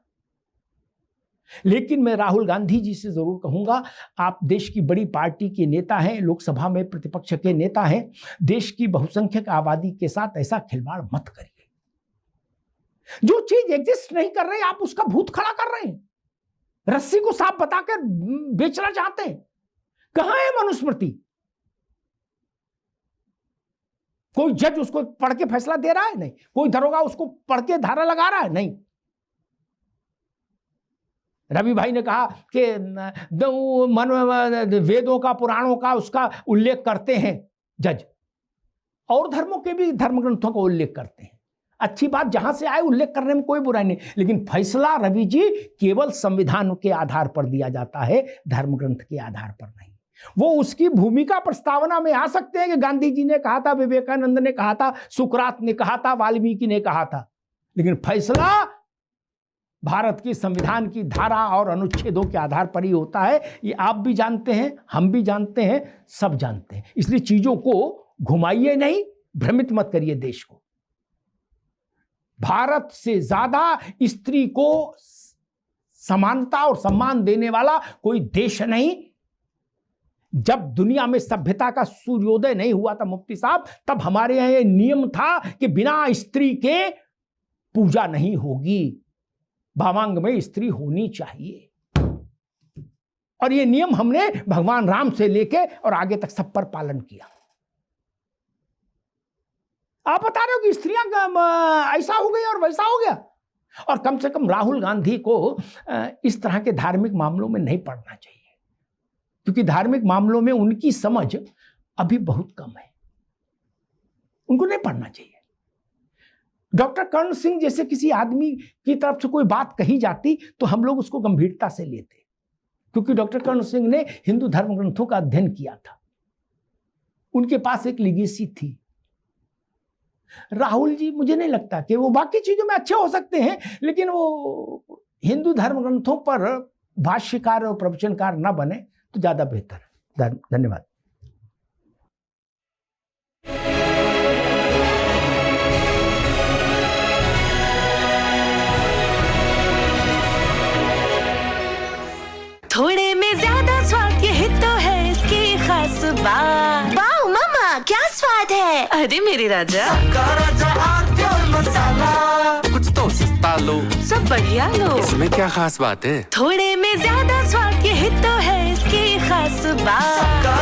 लेकिन मैं राहुल गांधी जी से जरूर कहूंगा, आप देश की बड़ी पार्टी के नेता हैं, लोकसभा में प्रतिपक्ष के नेता हैं, देश की बहुसंख्यक आबादी के साथ ऐसा खिलवाड़ मत करिए। जो चीज एग्जिस्ट नहीं कर रही आप उसका भूत खड़ा कर रहे हैं, रस्सी को सांप बताकर बेचना चाहते हैं। कहां है मनुस्मृति? कोई जज उसको पढ़ के फैसला दे रहा है? नहीं। कोई दरोगा उसको पढ़ के धारा लगा रहा है? नहीं। रवि भाई ने कहा कि वेदों का, पुराणों का उसका उल्लेख करते हैं जज, और धर्मों के भी धर्म ग्रंथों का उल्लेख करते हैं। अच्छी बात, जहां से आए उल्लेख करने में कोई बुराई नहीं, लेकिन फैसला रवि जी केवल संविधान के आधार पर दिया जाता है, धर्म ग्रंथ के आधार पर नहीं। वो उसकी भूमिका प्रस्तावना में आ सकते हैं कि गांधी जी ने कहा था, विवेकानंद ने कहा था, सुकरात ने कहा था, वाल्मीकि ने कहा था, लेकिन फैसला भारत की संविधान की धारा और अनुच्छेदों के आधार पर ही होता है। ये आप भी जानते हैं, हम भी जानते हैं, सब जानते हैं। इसलिए चीजों को घुमाइए नहीं, भ्रमित मत करिए देश को। भारत से ज्यादा स्त्री को समानता और सम्मान देने वाला कोई देश नहीं। जब दुनिया में सभ्यता का सूर्योदय नहीं हुआ था मुफ्ती साहब, तब हमारे यहां यह नियम था कि बिना स्त्री के पूजा नहीं होगी, भावांग में स्त्री होनी चाहिए। और ये नियम हमने भगवान राम से लेके और आगे तक सब पर पालन किया। आप बता रहे हो कि स्त्रियां ऐसा हो गई और वैसा हो गया। और कम से कम राहुल गांधी को इस तरह के धार्मिक मामलों में नहीं पड़ना चाहिए, क्योंकि धार्मिक मामलों में उनकी समझ अभी बहुत कम है, उनको नहीं पढ़ना चाहिए। डॉक्टर कर्ण सिंह जैसे किसी आदमी की तरफ से कोई बात कही जाती तो हम लोग उसको गंभीरता से लेते, क्योंकि डॉक्टर कर्ण सिंह ने हिंदू धर्म ग्रंथों का अध्ययन किया था, उनके पास एक लिगेसी थी। राहुल जी मुझे नहीं लगता कि वो बाकी चीजों में अच्छे हो सकते हैं, लेकिन वो हिंदू धर्म ग्रंथों पर भाष्यकार और प्रवचनकार ना बने तो ज्यादा बेहतर है। धन्यवाद। थोड़े में ज्यादा स्वाद, यही तो है इसकी खास बात। वाह मामा, क्या स्वाद है। अरे मेरे राजा, सबका राजा आरती और मसाला। कुछ तो सस्ता लो, सब बढ़िया लो। इसमें क्या खास बात है? थोड़े में ज्यादा स्वाद, यही तो है इसकी खास बात। सबका